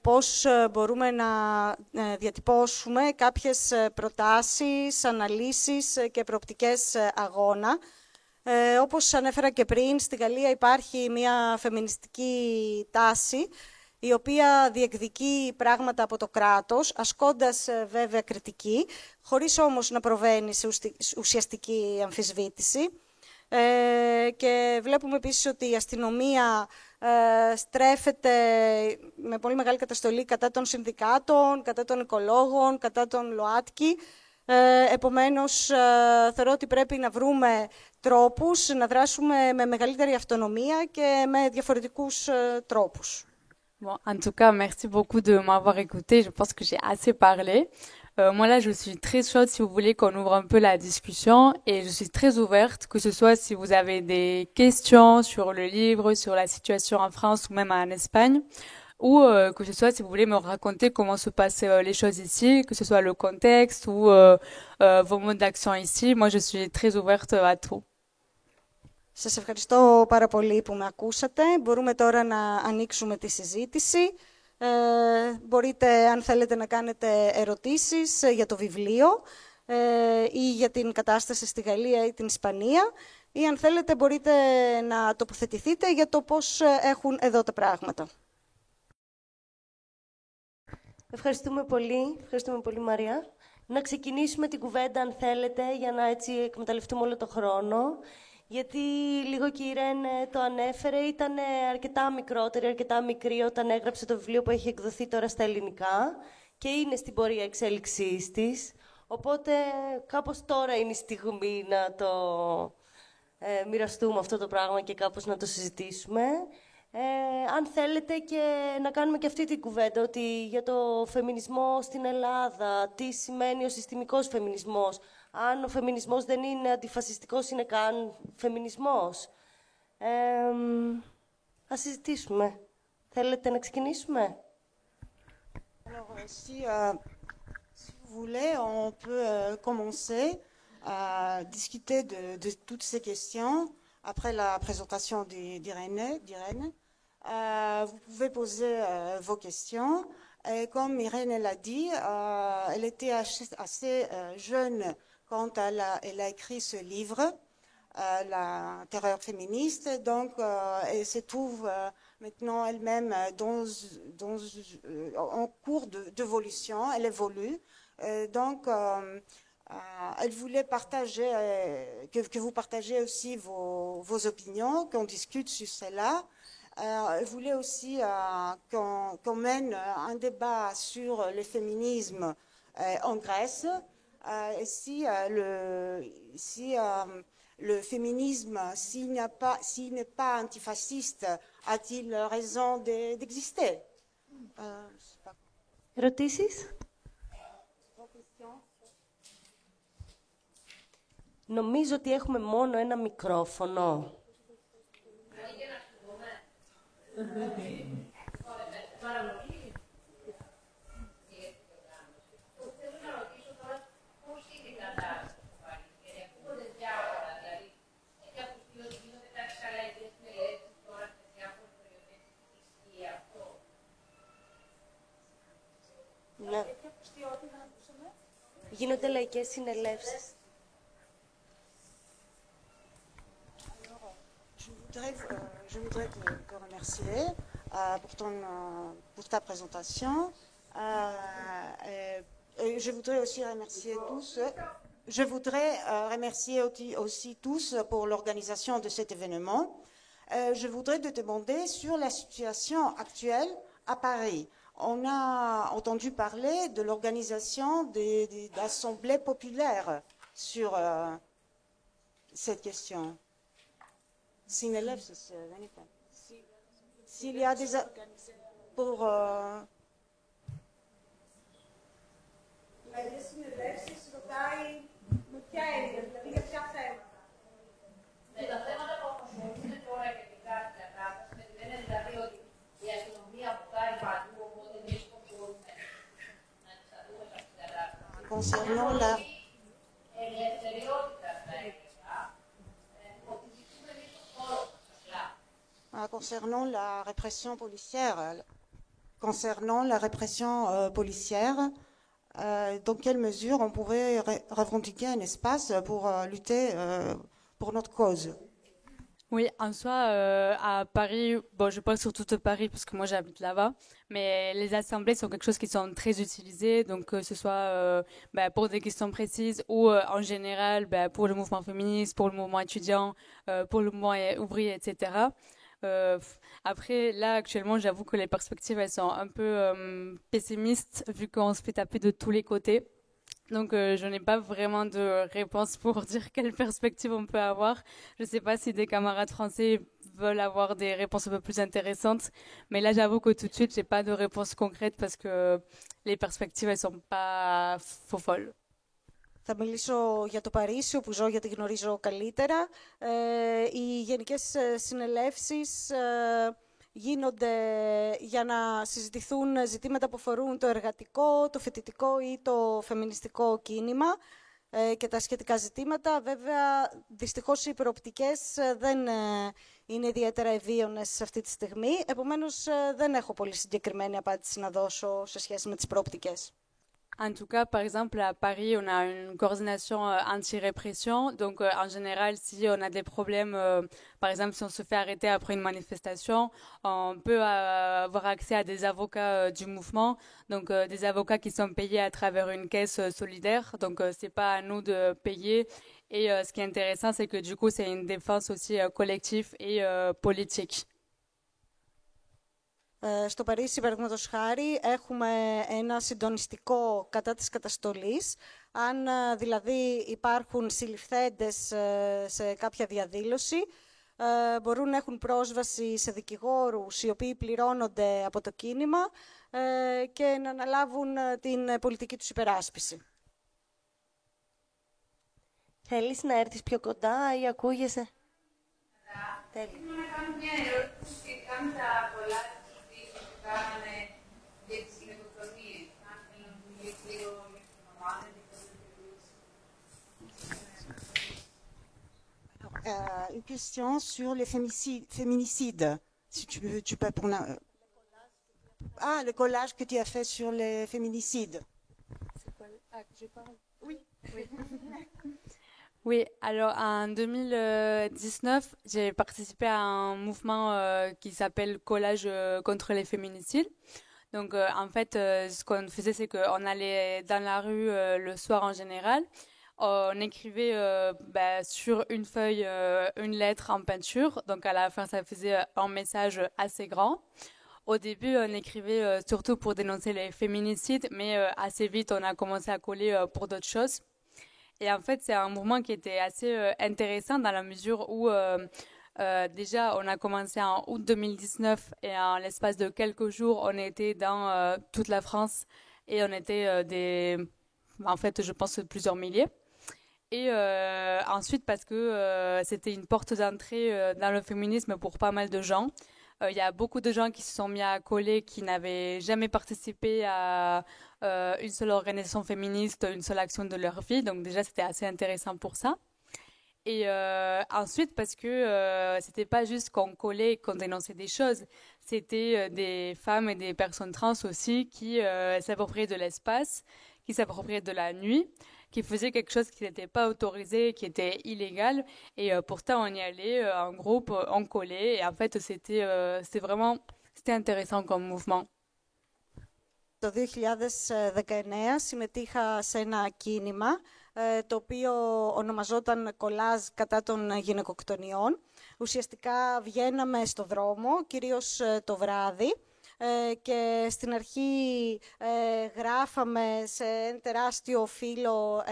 [SPEAKER 2] πώς μπορούμε να διατυπώσουμε κάποιες προτάσεις, αναλύσεις και προοπτικές αγώνα. Όπως ανέφερα και πριν, στη Γαλλία υπάρχει μια φεμινιστική τάση, η οποία διεκδικεί πράγματα από το κράτος, ασκώντας βέβαια κριτική, χωρίς όμως να προβαίνει σε ουσιαστική αμφισβήτηση. Και βλέπουμε επίσης ότι η αστυνομία στρέφεται με πολύ μεγάλη καταστολή κατά των συνδικάτων, κατά των οικολόγων, κατά των ΛΟΑΤΚΙ. Επομένως, θεωρώ ότι πρέπει να βρούμε τρόπους να δράσουμε με μεγαλύτερη αυτονομία και με διαφορετικούς τρόπους.
[SPEAKER 3] Bon, en tout cas, merci beaucoup de m'avoir écouté. Je pense que j'ai assez parlé. Moi là, je suis très chaude si vous voulez qu'on ouvre un peu la discussion et je suis très ouverte, que ce soit si vous avez des questions sur le livre, sur la situation en France ou même en Espagne, ou que ce soit si vous voulez me raconter comment se passent les choses ici, que ce soit le contexte ou vos modes d'action ici. Moi, je suis très ouverte à tout.
[SPEAKER 2] Σας ευχαριστώ πάρα πολύ που με ακούσατε. Μπορούμε τώρα να ανοίξουμε τη συζήτηση. Μπορείτε, αν θέλετε, να κάνετε ερωτήσεις για το βιβλίο ή για την κατάσταση στη Γαλλία ή την Ισπανία, ή αν θέλετε μπορείτε να τοποθετηθείτε για το πώς έχουν εδώ τα πράγματα.
[SPEAKER 4] Ευχαριστούμε πολύ Μαρία. Να ξεκινήσουμε την κουβέντα, αν θέλετε, για να έτσι εκμεταλλευτούμε όλο το χρόνο. Γιατί λίγο και η Ιρένε το ανέφερε, ήταν αρκετά μικρότερη, αρκετά μικρή όταν έγραψε το βιβλίο που έχει εκδοθεί τώρα στα ελληνικά και είναι στην πορεία εξέλιξής της. Οπότε κάπως τώρα είναι η στιγμή να το μοιραστούμε αυτό το πράγμα και κάπως να το συζητήσουμε. Αν θέλετε και να κάνουμε και αυτή την κουβέντα, ότι για το φεμινισμό στην Ελλάδα, τι σημαίνει ο συστημικός φεμινισμός, αν ο φεμινισμός δεν είναι αντιφασιστικός, είναι καν φεμινισμός. Ας συζητήσουμε. Θέλετε να ξεκινήσουμε?
[SPEAKER 5] Alors, si vous voulez, on peut commencer à discuter de toutes ces questions après la présentation d'Irène. Vous pouvez poser vos questions. Et comme Irène l'a dit, elle était assez jeune quand elle a écrit ce livre, La terreur féministe. Donc, elle se trouve maintenant elle-même en cours d'évolution, elle évolue. Donc, elle voulait partager, que vous partagez aussi vos opinions, qu'on discute sur cela. Elle voulait aussi qu'on mène un débat sur le féminisme en Grèce. Et si le féminisme, s'il n'est pas antifasciste, a-t-il raison d'exister?
[SPEAKER 4] Ερωτήσεις? Νομίζω ότι έχουμε μόνο ένα μικρόφωνο. Ναι. Γίνονται λαϊκές συνελεύσεις.
[SPEAKER 5] Je voudrais te remercier pour ta présentation. Et je voudrais aussi remercier tous. Je voudrais remercier aussi tous pour l'organisation de cet événement. je voudrais te demander sur la situation actuelle à Paris. On a entendu parler de l'organisation d'assemblées populaires sur cette question. S'il y a des... pour...
[SPEAKER 6] Τα θέματα που απασχολούν τώρα και την κάθε κατάσταση δεν είναι δηλαδή ότι η αστυνομία που κάνει παντού, οπότε εμείς πώς μπορούμε να τις αδούμε σε αυτήν την κατάσταση.
[SPEAKER 5] Concernant la...
[SPEAKER 6] Ελευθεριότητα θα έλεγα, ότι ζητούμε εμείς το χώρο μας απλά.
[SPEAKER 5] Concernant la répression policière, dans quelle mesure on pourrait revendiquer un espace pour lutter pour notre cause?
[SPEAKER 3] Oui, en soi, à Paris, bon, je parle surtout de Paris parce que moi j'habite là-bas, mais les assemblées sont quelque chose qui sont très utilisées, donc que ce soit pour des questions précises ou en général pour le mouvement féministe, pour le mouvement étudiant, pour le mouvement ouvrier, etc. Après, là, actuellement, j'avoue que les perspectives, elles sont un peu pessimistes vu qu'on se fait taper de tous les côtés. Donc, je n'ai pas vraiment de réponse pour dire quelle perspective on peut avoir. Je ne sais pas si des camarades français veulent avoir des réponses un peu plus intéressantes. Mais là, j'avoue que tout de suite, j'ai pas de réponse concrète parce que les perspectives, elles sont pas folles.
[SPEAKER 2] Θα μιλήσω για το Παρίσι, όπου ζω, γιατί γνωρίζω καλύτερα. Οι γενικές συνελεύσεις γίνονται για να συζητηθούν ζητήματα που αφορούν το εργατικό, το φοιτητικό ή το φεμινιστικό κίνημα και τα σχετικά ζητήματα. Βέβαια, δυστυχώς οι προοπτικές δεν είναι ιδιαίτερα ευίωνες αυτή τη στιγμή, επομένως δεν έχω πολύ συγκεκριμένη απάντηση να δώσω σε σχέση με τις προοπτικές.
[SPEAKER 3] En tout cas, par exemple, à Paris, on a une coordination anti-répression. Donc, en général, si on a des problèmes, par exemple, si on se fait arrêter après une manifestation, on peut avoir accès à des avocats du mouvement. Donc, des avocats qui sont payés à travers une caisse solidaire. Donc, c'est pas à nous de payer. Et ce qui est intéressant, c'est que du coup, c'est une défense aussi collective et politique.
[SPEAKER 2] Στο Παρίσι, παραδείγματος χάρη, έχουμε ένα συντονιστικό κατά της καταστολής. Αν δηλαδή υπάρχουν συλληφθέντες σε κάποια διαδήλωση, μπορούν να έχουν πρόσβαση σε δικηγόρους οι οποίοι πληρώνονται από το κίνημα και να αναλάβουν την πολιτική τους υπεράσπιση.
[SPEAKER 4] Θέλεις να έρθεις πιο κοντά ή ακούγεσαι? Τέλεια.
[SPEAKER 6] Θέλω να κάνω μια ερώτηση σχετικά με τα πολλά που κάνανε για τις γυναικοκτονίες. Αν θέλω να μου μιλήσει λίγο για την ομάδα και
[SPEAKER 5] Une question sur les féminicides. Si tu peux pour le collage que tu as fait sur les féminicides.
[SPEAKER 3] C'est quoi? Ah, que je parle?
[SPEAKER 5] Oui.
[SPEAKER 3] Oui, alors en 2019, j'ai participé à un mouvement qui s'appelle Collage contre les féminicides. Donc en fait, ce qu'on faisait, c'est qu'on allait dans la rue le soir en général. On écrivait sur une feuille une lettre en peinture. Donc à la fin, ça faisait un message assez grand. Au début, on écrivait surtout pour dénoncer les féminicides, mais assez vite, on a commencé à coller pour d'autres choses. Et en fait, c'est un mouvement qui était assez intéressant dans la mesure où déjà, on a commencé en août 2019 et en l'espace de quelques jours, on était dans toute la France et on était en fait, je pense plusieurs milliers. Et ensuite, parce que c'était une porte d'entrée dans le féminisme pour pas mal de gens. Il y a beaucoup de gens qui se sont mis à coller, qui n'avaient jamais participé à une seule organisation féministe, une seule action de leur vie. Donc déjà, c'était assez intéressant pour ça. Et ensuite, parce que c'était pas juste qu'on collait et qu'on dénonçait des choses, c'était des femmes et des personnes trans aussi qui s'appropriaient de l'espace, qui s'appropriaient de la nuit, qui faisaient quelque chose qui n'était pas autorisé, qui était illégal. Et pourtant, on y allait en groupe, on collait. Et en fait, c'était intéressant comme mouvement.
[SPEAKER 2] Το 2019 συμμετείχα σε ένα κίνημα το οποίο ονομαζόταν «Κολάζ κατά των γυναικοκτονιών». Ουσιαστικά βγαίναμε στο δρόμο, κυρίως το βράδυ, και στην αρχή γράφαμε σε ένα τεράστιο φύλλο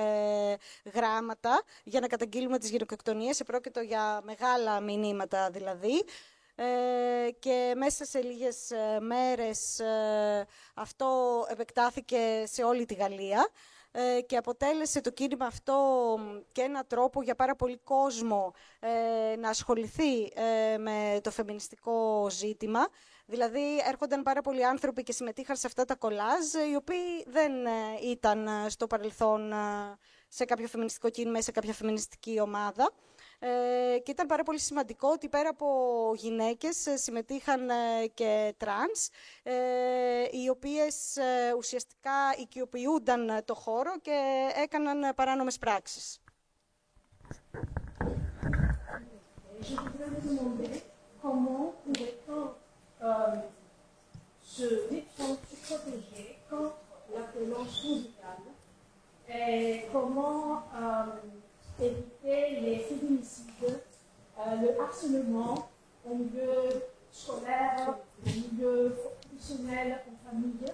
[SPEAKER 2] γράμματα για να καταγγείλουμε τις γυναικοκτονίες. Επρόκειτο για μεγάλα μηνύματα δηλαδή. Και μέσα σε λίγες μέρες αυτό επεκτάθηκε σε όλη τη Γαλλία και αποτέλεσε το κίνημα αυτό και ένα τρόπο για πάρα πολύ κόσμο να ασχοληθεί με το φεμινιστικό ζήτημα. Δηλαδή έρχονταν πάρα πολλοί άνθρωποι και συμμετείχαν σε αυτά τα κολάζ, οι οποίοι δεν ήταν στο παρελθόν σε κάποιο φεμινιστικό κίνημα ή σε κάποια φεμινιστική ομάδα. Και ήταν πάρα πολύ σημαντικό ότι πέρα από γυναίκες συμμετείχαν και τρανς, οι οποίες ουσιαστικά οικειοποιούνταν το χώρο και έκαναν παράνομες πράξεις.
[SPEAKER 7] Je voudrais vous demander comment pourrait-on se défendre, se protéger contre la violence conjugale et comment éviter les féminicides, le harcèlement au milieu scolaire, au milieu professionnel, en famille,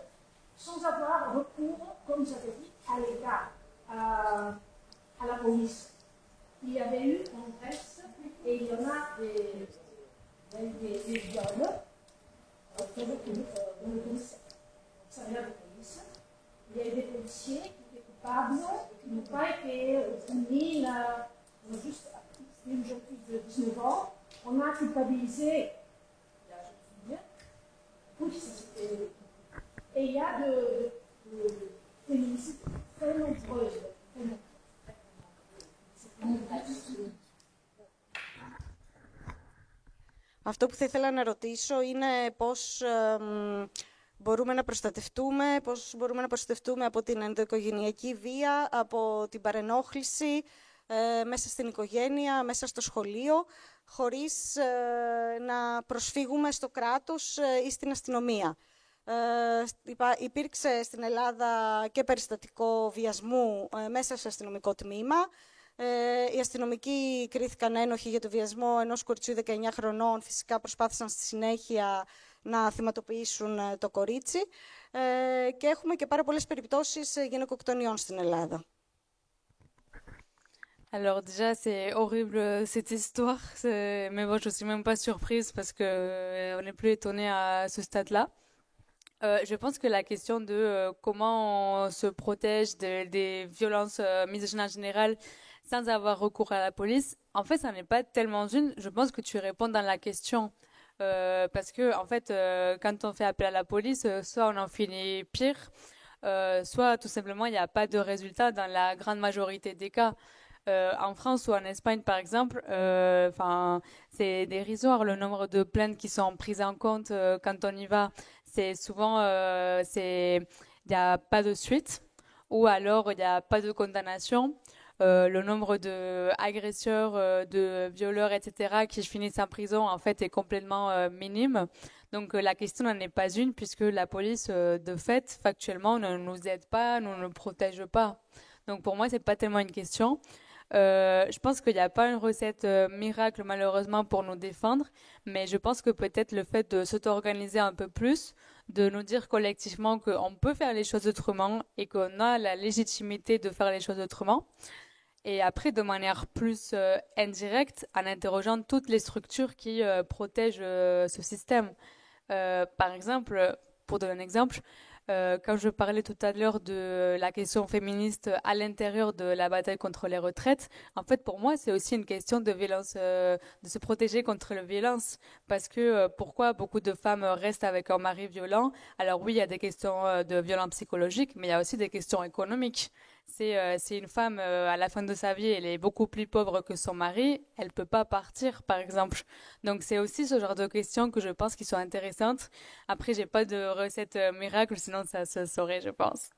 [SPEAKER 7] sans avoir recours, comme j'avais dit, à l'égard, à la police. Il y avait eu en Grèce, et il y en a des viols, on le connaissait, ça vient de police. Il y a eu des policiers qui étaient coupables, qui n'ont pas été punis, on a juste une jeune fille de 19 ans, on a culpabilisé la jeune fille, oui, ça c'était. Et il y a de féminicides très nombreuses,
[SPEAKER 2] Αυτό που θα ήθελα να ρωτήσω είναι πώς μπορούμε να προστατευτούμε από την ενδοοικογενειακή βία, από την παρενόχληση μέσα στην οικογένεια, μέσα στο σχολείο, χωρίς να προσφύγουμε στο κράτος ή στην αστυνομία. Υπήρξε στην Ελλάδα και περιστατικό βιασμού μέσα στο αστυνομικό τμήμα. Οι αστυνομικοί κρίθηκαν ένοχοι για το βιασμό ενός κοριτσιού 19 χρονών. Φυσικά προσπάθησαν στη συνέχεια να θυματοποιήσουν το κορίτσι. Και έχουμε και πάρα πολλές περιπτώσεις γυναικοκτονιών στην Ελλάδα.
[SPEAKER 3] Alors déjà, c'est horrible cette histoire, mais bon, je suis même pas surprise parce que on n'est plus étonné à ce stade-là. Je pense que la question de comment on se protège des violences misogynes en général sans avoir recours à la police, en fait, ça n'est pas tellement une. Je pense que tu réponds dans la question. Parce que, en fait, quand on fait appel à la police, soit on en finit pire, soit tout simplement, il n'y a pas de résultat dans la grande majorité des cas. En France ou en Espagne, par exemple, c'est dérisoire le nombre de plaintes qui sont prises en compte quand on y va. C'est souvent, il n'y a pas de suite, ou alors il n'y a pas de condamnation. Le nombre de agresseurs, de violeurs, etc., qui finissent en prison, en fait, est complètement minime. Donc, la question n'en est pas une, puisque la police, de fait, factuellement, ne nous aide pas, ne nous protège pas. Donc, pour moi, c'est pas tellement une question. Je pense qu'il n'y a pas une recette miracle, malheureusement, pour nous défendre, mais je pense que peut-être le fait de s'auto-organiser un peu plus, de nous dire collectivement qu'on peut faire les choses autrement et qu'on a la légitimité de faire les choses autrement. Et après, de manière plus indirecte, en interrogeant toutes les structures qui protègent ce système. Par exemple, pour donner un exemple, quand je parlais tout à l'heure de la question féministe à l'intérieur de la bataille contre les retraites, en fait, pour moi, c'est aussi une question de violence, de se protéger contre la violence. Parce que pourquoi beaucoup de femmes restent avec un mari violent? Alors oui, il y a des questions de violence psychologique, mais il y a aussi des questions économiques. C'est une femme, à la fin de sa vie, elle est beaucoup plus pauvre que son mari, elle peut pas partir, par exemple. Donc c'est aussi ce genre de questions que je pense qui sont intéressantes. Après, j'ai pas de recette miracle, sinon ça se saurait, je pense.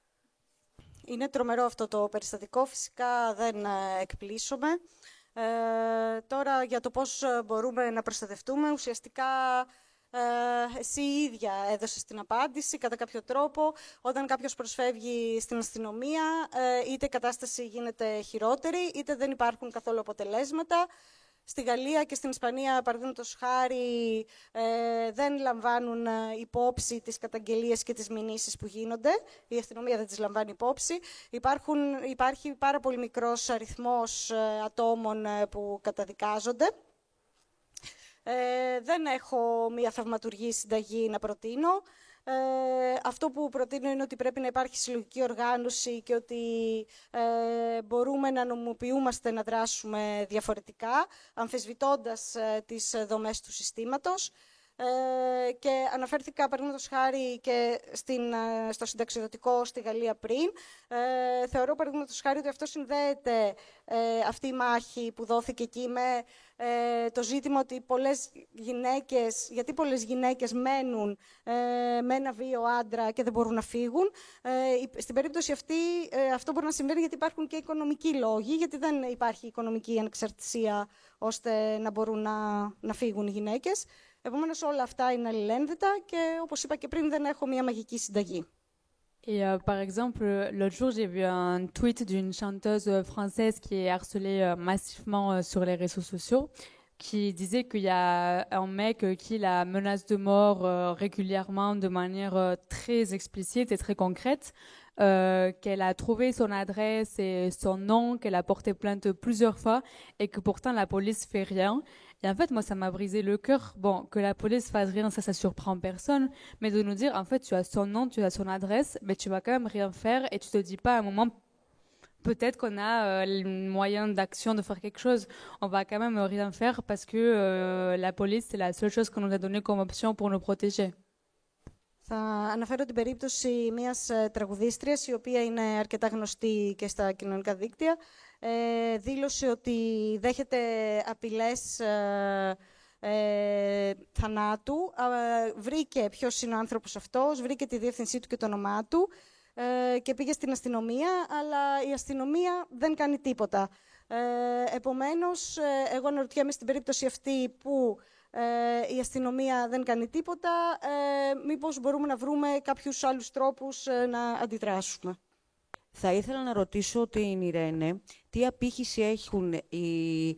[SPEAKER 2] Είναι τρομερό αυτό το περιστατικό, φυσικά δεν εκπλήσωμαι. Τώρα για το πώς μπορούμε να προστατευτούμε, ουσιαστικά Εσύ η ίδια έδωσες την απάντηση κατά κάποιο τρόπο. Όταν κάποιος προσφεύγει στην αστυνομία, είτε η κατάσταση γίνεται χειρότερη, είτε δεν υπάρχουν καθόλου αποτελέσματα. Στη Γαλλία και στην Ισπανία, παραδείγματος χάρη, δεν λαμβάνουν υπόψη τις καταγγελίες και τις μηνύσεις που γίνονται. Η αστυνομία δεν τις λαμβάνει υπόψη. Υπάρχει πάρα πολύ μικρός αριθμός ατόμων που καταδικάζονται. Δεν έχω μία θαυματουργή συνταγή να προτείνω. Αυτό που προτείνω είναι ότι πρέπει να υπάρχει συλλογική οργάνωση και ότι μπορούμε να νομιμοποιούμαστε να δράσουμε διαφορετικά, αμφισβητώντας τις δομές του συστήματος. Και αναφέρθηκα, παραδείγματος χάρη, και στο συνταξιδοτικό στη Γαλλία πριν. Θεωρώ, παραδείγματος χάρη, ότι αυτό συνδέεται, αυτή η μάχη που δόθηκε εκεί, με το ζήτημα ότι γιατί πολλές γυναίκες μένουν με ένα βίο άντρα και δεν μπορούν να φύγουν. Στην περίπτωση αυτή, αυτό μπορεί να συμβαίνει γιατί υπάρχουν και οικονομικοί λόγοι, γιατί δεν υπάρχει οικονομική ανεξαρτησία ώστε να μπορούν να φύγουν οι γυναίκες. Επομένως, όλα αυτά είναι αλληλένδετα και, όπως είπα και πριν, δεν έχω μία μαγική συνταγή.
[SPEAKER 3] Et par exemple, l'autre jour, j'ai vu un tweet d'une chanteuse française qui est harcelée massivement sur les réseaux sociaux, qui disait qu'il y a un mec qui la menace de mort régulièrement de manière très explicite et très concrète, qu'elle a trouvé son adresse et son nom, qu'elle a porté plainte plusieurs fois et que pourtant la police fait rien. Et en fait, moi, ça m'a brisé le cœur. Bon, que la police fasse rien, ça surprend personne. Mais de nous dire, en fait, tu as son nom, tu as son adresse, mais tu vas quand même rien faire et tu te dis pas à un moment, peut-être qu'on a le moyen d'action de faire quelque chose. On va quand même rien faire parce que la police, c'est la seule chose qu'on nous a donnée comme option pour nous protéger.
[SPEAKER 2] Θα αναφέρω την περίπτωση μιας τραγουδίστριας, η οποία είναι αρκετά γνωστή και στα κοινωνικά δίκτυα. Δήλωσε ότι δέχεται απειλές θανάτου. Βρήκε ποιος είναι ο άνθρωπος αυτός, βρήκε τη διεύθυνσή του και το όνομά του και πήγε στην αστυνομία, αλλά η αστυνομία δεν κάνει τίποτα. Επομένως, εγώ αναρωτιέμαι στην περίπτωση αυτή που η αστυνομία δεν κάνει τίποτα, μήπως μπορούμε να βρούμε κάποιους άλλους τρόπους να αντιδράσουμε.
[SPEAKER 8] Θα ήθελα να ρωτήσω την Ιρένε τι απήχηση έχουν οι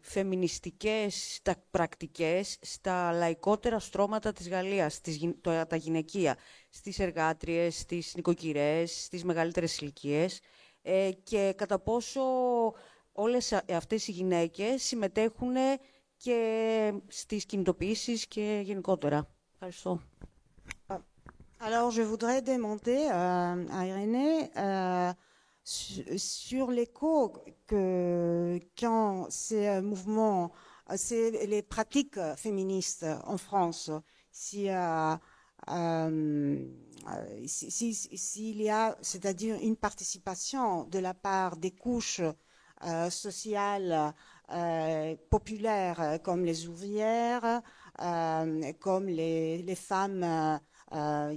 [SPEAKER 8] φεμινιστικές πρακτικές στα λαϊκότερα στρώματα της Γαλλίας, τα γυναικεία, στις εργάτριες, στις νοικοκυρές, στις μεγαλύτερες ηλικίες, και κατά πόσο όλες αυτές οι γυναίκες συμμετέχουν και στις κινητοποιήσεις και γενικότερα. Ευχαριστώ.
[SPEAKER 5] Alors, je voudrais demander à Irénée sur l'écho quand ces mouvements, les pratiques féministes en France, s'il y a, c'est-à-dire une participation de la part des couches sociales populaires comme les ouvrières, comme les femmes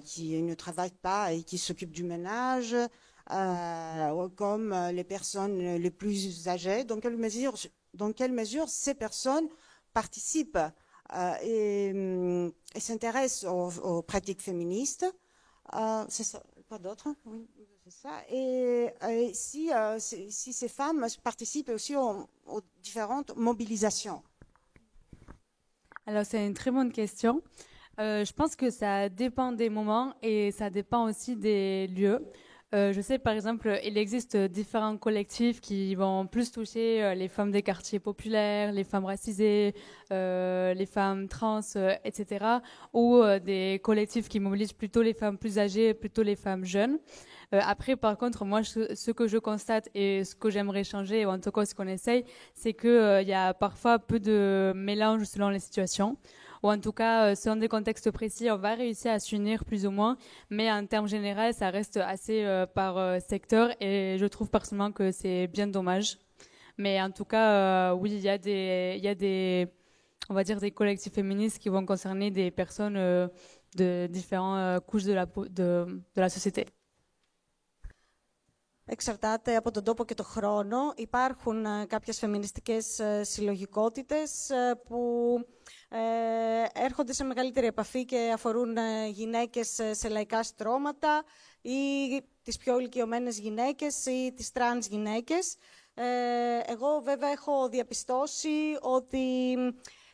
[SPEAKER 5] qui ne travaillent pas et qui s'occupent du ménage, comme les personnes les plus âgées. Dans quelle mesure ces personnes participent et s'intéressent aux pratiques féministes. C'est ça, pas d'autre, oui, c'est ça. Et si ces femmes participent aussi aux différentes mobilisations.
[SPEAKER 3] Alors, c'est une très bonne question. Je pense que ça dépend des moments et ça dépend aussi des lieux. Je sais, par exemple, il existe différents collectifs qui vont plus toucher les femmes des quartiers populaires, les femmes racisées, les femmes trans, etc. Ou des collectifs qui mobilisent plutôt les femmes plus âgées, plutôt les femmes jeunes. Après, par contre, moi, ce que je constate et ce que j'aimerais changer, ou en tout cas ce qu'on essaye, c'est qu'il y a parfois peu de mélange selon les situations. Ou en tout cas, selon des contextes précis, on va réussir à s'unir plus ou moins. Mais en termes généraux, ça reste assez par secteur et je trouve personnellement que c'est bien dommage. Mais en tout cas, oui, il y a des, on va dire, des collectifs féministes qui vont concerner des personnes de différentes couches de la société.
[SPEAKER 2] Εξαρτάται από τον τόπο και τον χρόνο. Υπάρχουν κάποιες φεμινιστικές συλλογικότητες που έρχονται σε μεγαλύτερη επαφή και αφορούν γυναίκες σε λαϊκά στρώματα ή τις πιο ηλικιωμένες γυναίκες ή τις τρανς γυναίκες. Εγώ βέβαια έχω διαπιστώσει ότι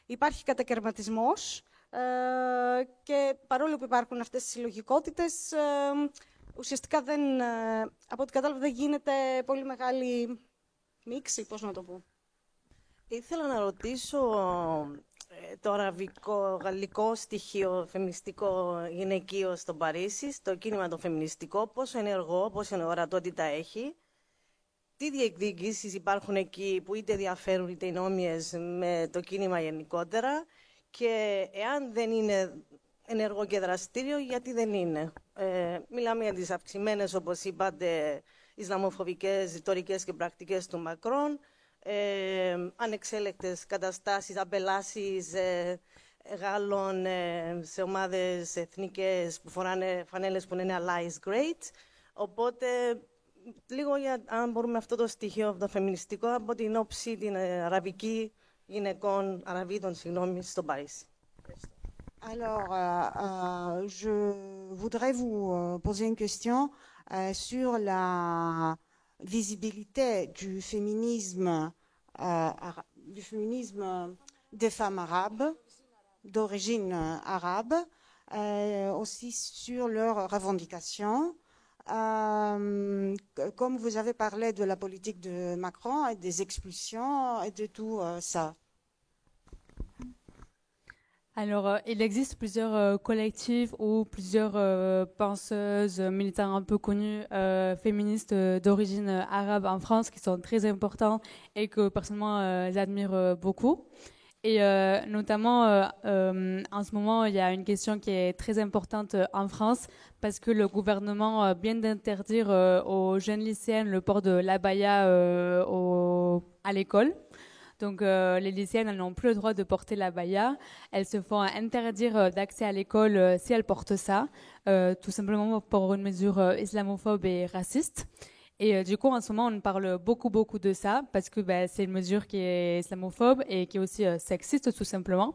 [SPEAKER 2] υπάρχει κατακαιρματισμός και παρόλο που υπάρχουν αυτές τις συλλογικότητες, ουσιαστικά δεν, από ό,τι κατάλαβα δεν γίνεται πολύ μεγάλη μίξη, πώς να το πω.
[SPEAKER 9] Ήθελα να ρωτήσω το αραβικό-γαλλικό στοιχείο φεμινιστικό γυναικείο στο Παρίσι, στο κίνημα το φεμινιστικό, πόσο ενεργό, πόσο ορατότητα έχει, τι διεκδικήσεις υπάρχουν εκεί που είτε διαφέρουν είτε είναι όμοιες με το κίνημα γενικότερα και εάν δεν είναι ενεργό και δραστήριο, γιατί δεν είναι. Μιλάμε για τις αυξημένες, όπως είπατε, ισλαμοφοβικές ρητορικές και πρακτικές του Μακρόν, ανεξέλεκτες καταστάσεις, απελάσεις Γάλλων σε ομάδες εθνικές που φοράνε φανέλες που είναι allies great. Οπότε, λίγο για αν μπορούμε αυτό το στοιχείο, το φεμινιστικό, από την όψη την αραβική γυναικών, αραβίδων, συγγνώμη, στο Παρίσι.
[SPEAKER 5] Alors, je voudrais vous poser une question sur la visibilité du féminisme des femmes arabes, d'origine arabe, aussi sur leurs revendications. Comme vous avez parlé de la politique de Macron et des expulsions et de tout ça.
[SPEAKER 3] Alors, il existe plusieurs collectifs ou plusieurs penseuses, militants un peu connus, féministes d'origine arabe en France qui sont très importants et que personnellement j'admire beaucoup. Et notamment, en ce moment, il y a une question qui est très importante en France parce que le gouvernement vient d'interdire aux jeunes lycéennes le port de l'abaya à l'école. Donc, les lycéennes, elles n'ont plus le droit de porter l'abaya. Elles se font interdire d'accès à l'école si elles portent ça, tout simplement pour une mesure islamophobe et raciste. Et du coup, en ce moment, on parle beaucoup de ça parce que c'est une mesure qui est islamophobe et qui est aussi sexiste, tout simplement.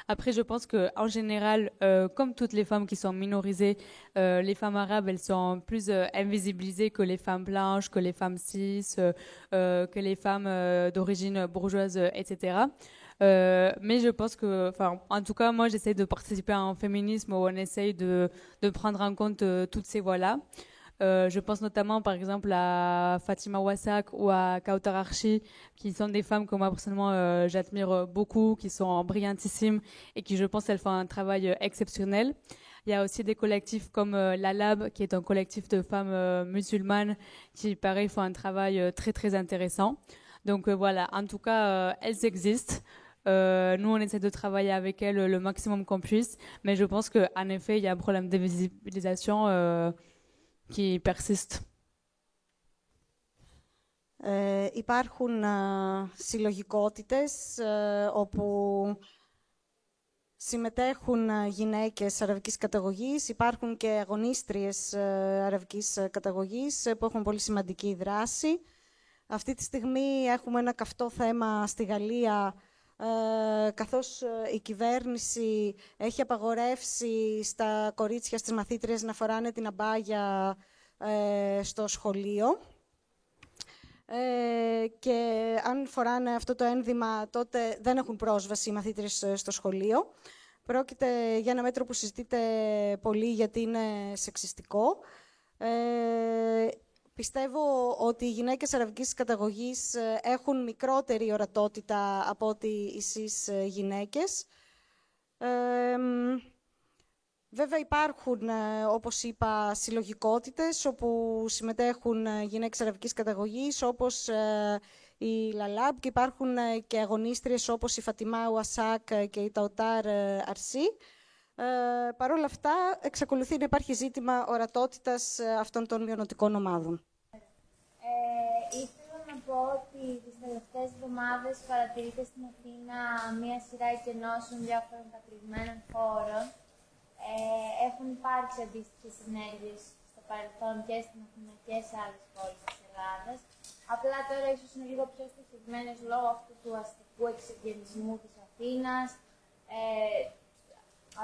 [SPEAKER 3] Après, je pense que en général, comme toutes les femmes qui sont minorisées, les femmes arabes, elles sont plus invisibilisées que les femmes blanches, que les femmes cis, que les femmes d'origine bourgeoise, etc. Mais je pense que, en tout cas, moi, j'essaie de participer à un féminisme où on essaye de prendre en compte toutes ces voix-là. Je pense notamment, par exemple, à Fatima Wassak ou à Kautar Archi, qui sont des femmes que moi, personnellement, j'admire beaucoup, qui sont brillantissimes et qui, je pense, elles font un travail exceptionnel. Il y a aussi des collectifs comme l'Alab, qui est un collectif de femmes musulmanes, qui, pareil, font un travail très intéressant. Donc voilà, en tout cas, elles existent. Nous, on essaie de travailler avec elles le maximum qu'on puisse, mais je pense qu'en effet, il y a un problème de visibilisation qui persiste.
[SPEAKER 2] Υπάρχουν συλλογικότητες όπου συμμετέχουν γυναίκες αραβικής καταγωγής. Υπάρχουν και αγωνίστριες αραβικής καταγωγής που έχουν πολύ σημαντική δράση. Αυτή τη στιγμή έχουμε ένα καυτό θέμα στη Γαλλία, καθώς η κυβέρνηση έχει απαγορεύσει στα κορίτσια, στις μαθήτριες, να φοράνε την αμπάγια στο σχολείο. Και αν φοράνε αυτό το ένδυμα, τότε δεν έχουν πρόσβαση οι μαθήτριες στο σχολείο. Πρόκειται για ένα μέτρο που συζητείται πολύ γιατί είναι σεξιστικό. Πιστεύω ότι οι γυναίκες αραβικής καταγωγής έχουν μικρότερη ορατότητα από ότι οι cis γυναίκες. Βέβαια υπάρχουν, όπως είπα, συλλογικότητες όπου συμμετέχουν γυναίκες αραβικής καταγωγής, όπως η Λαλάμπ, και υπάρχουν και αγωνίστριες όπως η Φατιμά Ουασάκ και η Ταουτάρ Αρσί. Παρ' όλα αυτά, εξακολουθεί να υπάρχει ζήτημα ορατότητας αυτών των μειονοτικών ομάδων.
[SPEAKER 10] Ήθελα να πω ότι τις τελευταίες εβδομάδες παρατηρείται στην Αθήνα μία σειρά εκενώσεων διάφορων κατριγμένων χώρων. Έχουν υπάρξει αντίστοιχες ενέργειες στο παρελθόν και στην Αθήνα και σε άλλες πόλεις της Ελλάδας. Απλά τώρα ίσως είναι λίγο πιο στοιχευμένες λόγω αυτού του αστικού εξεγερισμού της Αθήνας,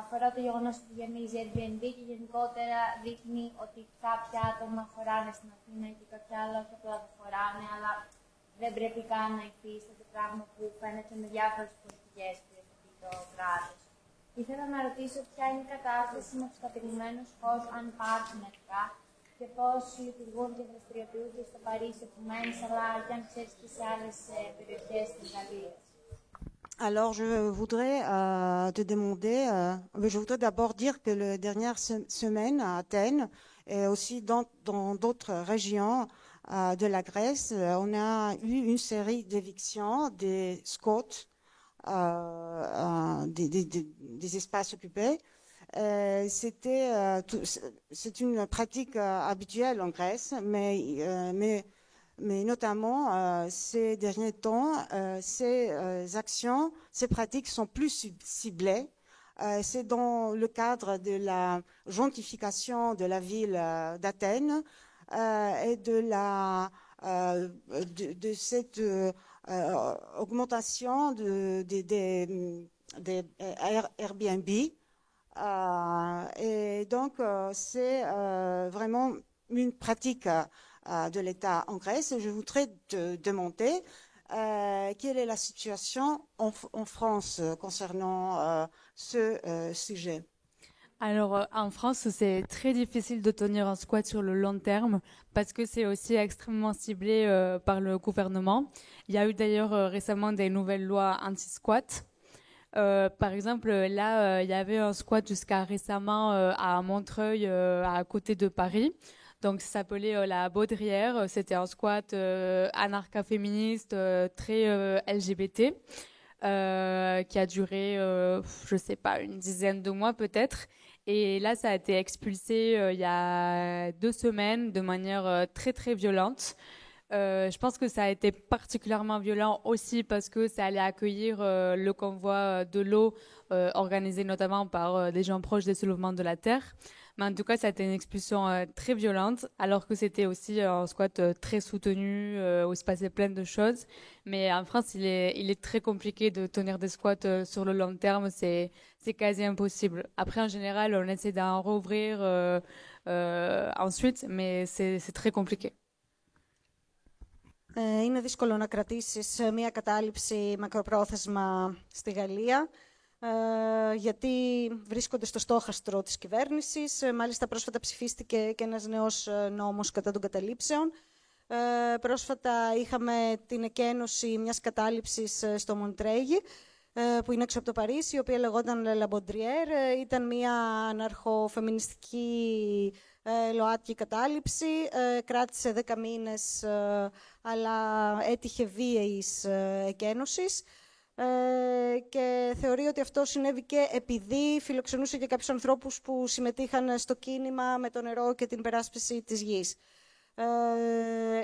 [SPEAKER 10] αφορά το γεγονός ότι γεμίζει Airbnb και γενικότερα δείχνει ότι κάποια άτομα χωράνε στην Αθήνα και κάποια άλλα όχι απλά δεν χωράνε, αλλά δεν πρέπει καν να υφίσταται, πράγμα που φαίνεται με διάφορες πολιτικές που έχει το κράτος. Ήθελα να ρωτήσω ποια είναι η κατάσταση με τους κατοικημένους χώρους, αν υπάρχουν μερικά, και πώς λειτουργούν και δραστηριοποιούνται στο Παρίσι που μένεις, αλλά και αν ξέρεις και σε άλλες περιοχές της Γαλλίας.
[SPEAKER 5] Alors, je voudrais te demander, je voudrais d'abord dire que la dernière semaine à Athènes et aussi dans d'autres régions de la Grèce, on a eu une série d'évictions des squats, des espaces occupés. C'est une pratique habituelle en Grèce, mais notamment ces derniers temps, ces actions, ces pratiques sont plus ciblées. C'est dans le cadre de la gentrification de la ville d'Athènes et de cette augmentation des Airbnb. Et donc, c'est vraiment une pratique de l'État en Grèce. Je voudrais te demander quelle est la situation en France concernant ce sujet.
[SPEAKER 3] Alors, en France, c'est très difficile de tenir un squat sur le long terme parce que c'est aussi extrêmement ciblé par le gouvernement. Il y a eu d'ailleurs récemment des nouvelles lois anti-squat. Par exemple, là, il y avait un squat jusqu'à récemment à Montreuil, à côté de Paris. Donc, ça s'appelait la Baudrière. C'était un squat anarcha-féministe, très LGBT, qui a duré, je sais pas, une dizaine de mois peut-être. Et là, ça a été expulsé il y a 2 semaines de manière très, très violente. Je pense que ça a été particulièrement violent aussi parce que ça allait accueillir le convoi de l'eau organisé notamment par des gens proches des soulèvements de la terre. Mais en tout cas, ça a été une expulsion très violente, alors que c'était aussi un squat très soutenu, où il se passait plein de choses. Mais en France, il est très compliqué de tenir des squats sur le long terme, c'est quasi impossible. Après, en général, on essaie d'en rouvrir ensuite, mais c'est très compliqué.
[SPEAKER 2] Είναι δύσκολο να κρατήσεις μια κατάληψη μακροπρόθεσμα στη Γαλλία, γιατί βρίσκονται στο στόχαστρο της κυβέρνησης. Μάλιστα πρόσφατα ψηφίστηκε και ένας νέος νόμος κατά των καταλήψεων. Πρόσφατα είχαμε την εκένωση μιας κατάληψης στο Μοντρέγι, που είναι έξω από το Παρίσι, η οποία λεγόταν La Baudrière. Ήταν μια αναρχοφεμινιστική ΛΟΑΤΚΙ κατάληψη, κράτησε 10 μήνες, αλλά έτυχε βίαιης εκένωσης. Και θεωρεί ότι αυτό συνέβη και επειδή φιλοξενούσε και κάποιους ανθρώπους που συμμετείχαν στο κίνημα με το νερό και την περάσπιση της γης.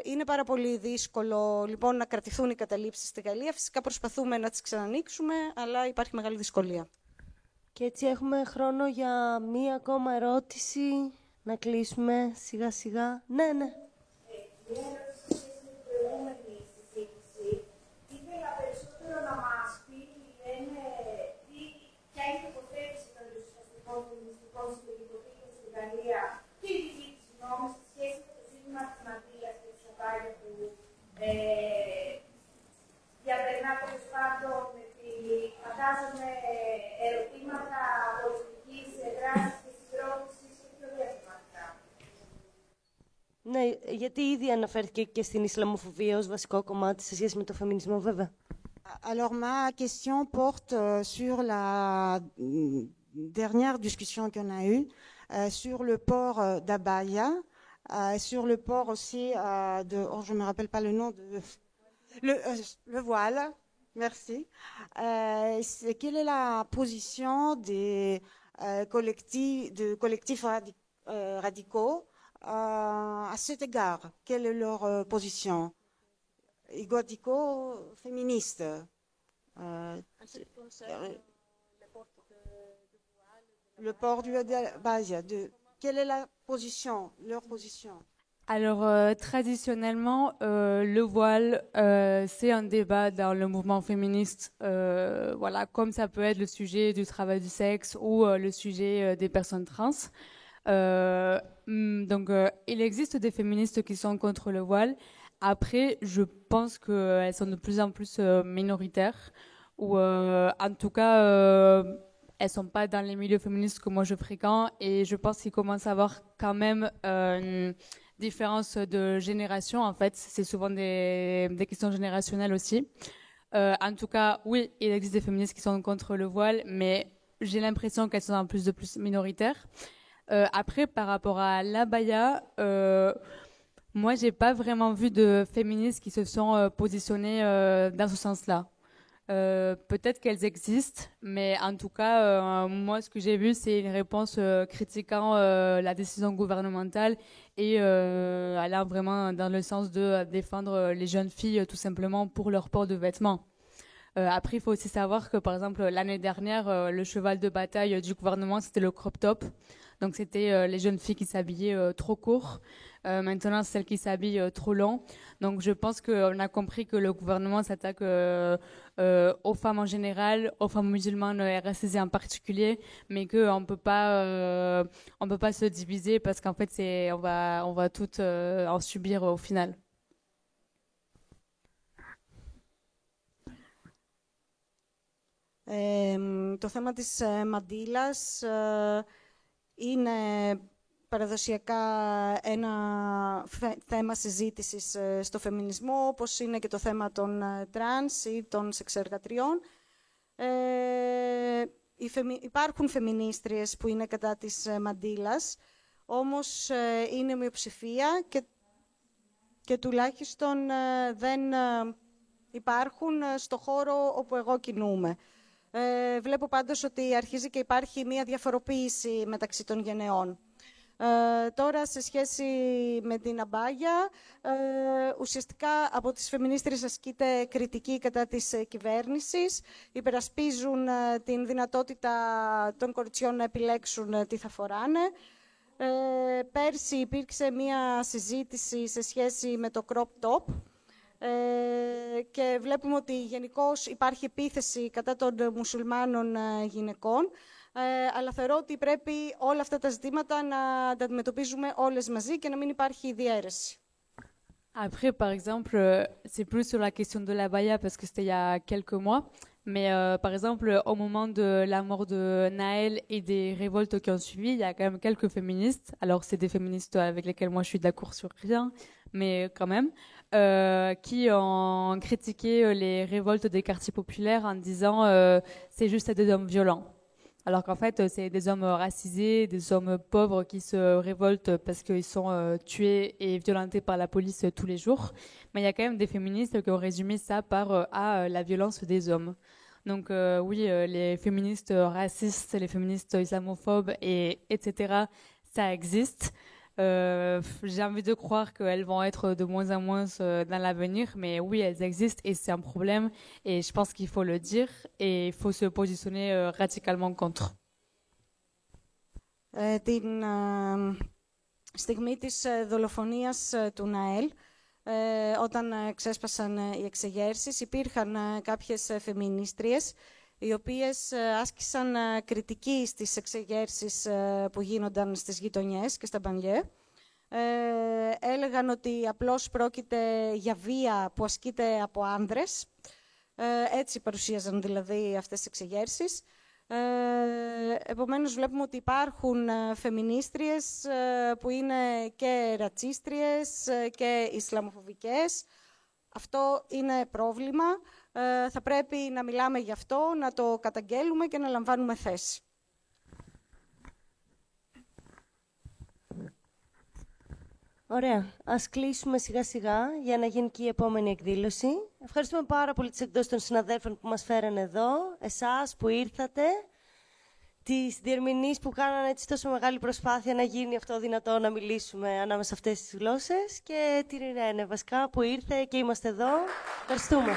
[SPEAKER 2] Είναι πάρα πολύ δύσκολο λοιπόν να κρατηθούν οι καταλήψεις στη Γαλλία. Φυσικά προσπαθούμε να τις ξανανοίξουμε, αλλά υπάρχει μεγάλη δυσκολία.
[SPEAKER 4] Και έτσι έχουμε χρόνο για μία ακόμα ερώτηση, να κλείσουμε σιγά σιγά. Ναι.
[SPEAKER 7] Ήθελα περισσότερο να μας πει, ποια είναι η τοποθέτηση των ριζοσπαστικών φεμινιστικών συλλογικών στην Γαλλία και η δική της γνώμη σε σχέση με το ζήτημα της μαντήλας και της σοκάρια που διαπερνά τέλος πάντων φαντάζομαι ερωτήματα πολιτικής δράσης και συγκρότησης και πιο διαφορετικά.
[SPEAKER 4] Ναι, γιατί ήδη αναφέρθηκε και στην Ισλαμοφοβία ως βασικό κομμάτι σε σχέση με το φεμινισμό, βέβαια.
[SPEAKER 5] Alors, ma question porte sur la dernière discussion qu'on a eue sur le port d'Abaya, sur le port aussi de... Oh, je ne me rappelle pas le nom de... Le voile, merci. Quelle est la position des collectifs radicaux à cet égard? Quelle est leur position? Féministe. Le port du Abaya. Quelle est la position, leur position?
[SPEAKER 3] Alors, traditionnellement, le voile, c'est un débat dans le mouvement féministe, voilà, comme ça peut être le sujet du travail du sexe ou le sujet des personnes trans. Donc, il existe des féministes qui sont contre le voile. Après, je pense qu'elles sont de plus en plus minoritaires, ou en tout cas, elles sont pas dans les milieux féministes que moi je fréquente, et je pense qu'il commence à avoir quand même une différence de génération. En fait, c'est souvent des questions générationnelles aussi. En tout cas, oui, il existe des féministes qui sont contre le voile, mais j'ai l'impression qu'elles sont en plus de plus minoritaires. Après, par rapport à l'abaya, moi, j'ai pas vraiment vu de féministes qui se sont positionnées dans ce sens-là. Peut-être qu'elles existent, mais en tout cas, moi, ce que j'ai vu, c'est une réponse critiquant la décision gouvernementale et allant vraiment dans le sens de défendre les jeunes filles tout simplement pour leur port de vêtements. Après, il faut aussi savoir que, par exemple, l'année dernière, le cheval de bataille du gouvernement, c'était le crop top. Donc, c'était les jeunes filles qui s'habillaient trop court. Maintenant, celles qui s'habillent trop long. Donc, je pense qu'on a compris que le gouvernement s'attaque aux femmes en général, aux femmes musulmanes et racisées en particulier, mais qu'on peut pas se diviser parce qu'en fait, on va toutes en subir au final.
[SPEAKER 2] Το θέμα της μαντήλας είναι παραδοσιακά ένα θέμα συζήτησης στο φεμινισμό, όπως είναι και το θέμα των τρανς ή των σεξεργατριών. Υπάρχουν φεμινίστριες που είναι κατά της μαντήλας, όμως είναι μειοψηφία και τουλάχιστον δεν υπάρχουν στο χώρο όπου εγώ κινούμαι. Βλέπω πάντως ότι αρχίζει και υπάρχει μία διαφοροποίηση μεταξύ των γενεών. Τώρα, σε σχέση με την αμπάγια, ουσιαστικά από τις φεμινίστριες ασκείται κριτική κατά της κυβέρνησης, υπερασπίζουν την δυνατότητα των κοριτσιών να επιλέξουν τι θα φοράνε. Πέρσι υπήρξε μία συζήτηση σε σχέση με το crop top, και βλέπουμε ότι γενικώς υπάρχει επίθεση κατά των μουσουλμάνων γυναικών, αλλά θεωρώ ότι πρέπει όλα αυτά τα ζητήματα να τα αντιμετωπίζουμε όλες μαζί και να μην υπάρχει διαίρεση.
[SPEAKER 3] Après, par exemple, c'est plus sur la question de l'abaya parce que c'était il y a quelques mois. Mais par exemple, au moment de la mort de Naël et des révoltes qui ont suivi, il y a quand même quelques féministes. Alors, c'est des féministes avec lesquelles moi je suis d'accord sur rien, mais quand même, qui ont critiqué les révoltes des quartiers populaires en disant c'est juste des hommes violents. Alors qu'en fait, c'est des hommes racisés, des hommes pauvres qui se révoltent parce qu'ils sont tués et violentés par la police tous les jours. Mais il y a quand même des féministes qui ont résumé ça par la violence des hommes. Donc oui, les féministes racistes, les féministes islamophobes, etc., ça existe. J'ai envie de croire qu'elles vont être de moins en moins dans l'avenir, mais oui, elles existent et c'est un problème et je pense qu'il faut le dire et il faut se positionner radicalement contre.
[SPEAKER 2] Την στιγμή της δολοφονίας του Ναέλ, όταν ξέσπασαν οι εξεγέρσεις, υπήρχαν κάποιες φεμινίστριες οι οποίες άσκησαν κριτική στις εξεγέρσεις που γίνονταν στις γειτονιές και στα μπανιέ. Έλεγαν ότι απλώς πρόκειται για βία που ασκείται από άνδρες. Έτσι παρουσίαζαν δηλαδή αυτές τις εξεγέρσεις. Επομένως βλέπουμε ότι υπάρχουν φεμινίστριες που είναι και ρατσίστριες και ισλαμοφοβικές. Αυτό είναι πρόβλημα. Θα πρέπει να μιλάμε γι' αυτό, να το καταγγέλουμε και να λαμβάνουμε θέση.
[SPEAKER 4] Ωραία. Ας κλείσουμε σιγά σιγά για να γίνει και η επόμενη εκδήλωση. Ευχαριστούμε πάρα πολύ τις εκδόσεις των συναδέλφων που μας φέραν εδώ, εσάς που ήρθατε, τις διερμηνείς που κάνανε έτσι τόσο μεγάλη προσπάθεια να γίνει αυτό δυνατό να μιλήσουμε ανάμεσα σε αυτές τις γλώσσες και την Ιρένε βασικά που ήρθε και είμαστε εδώ. Ευχαριστούμε.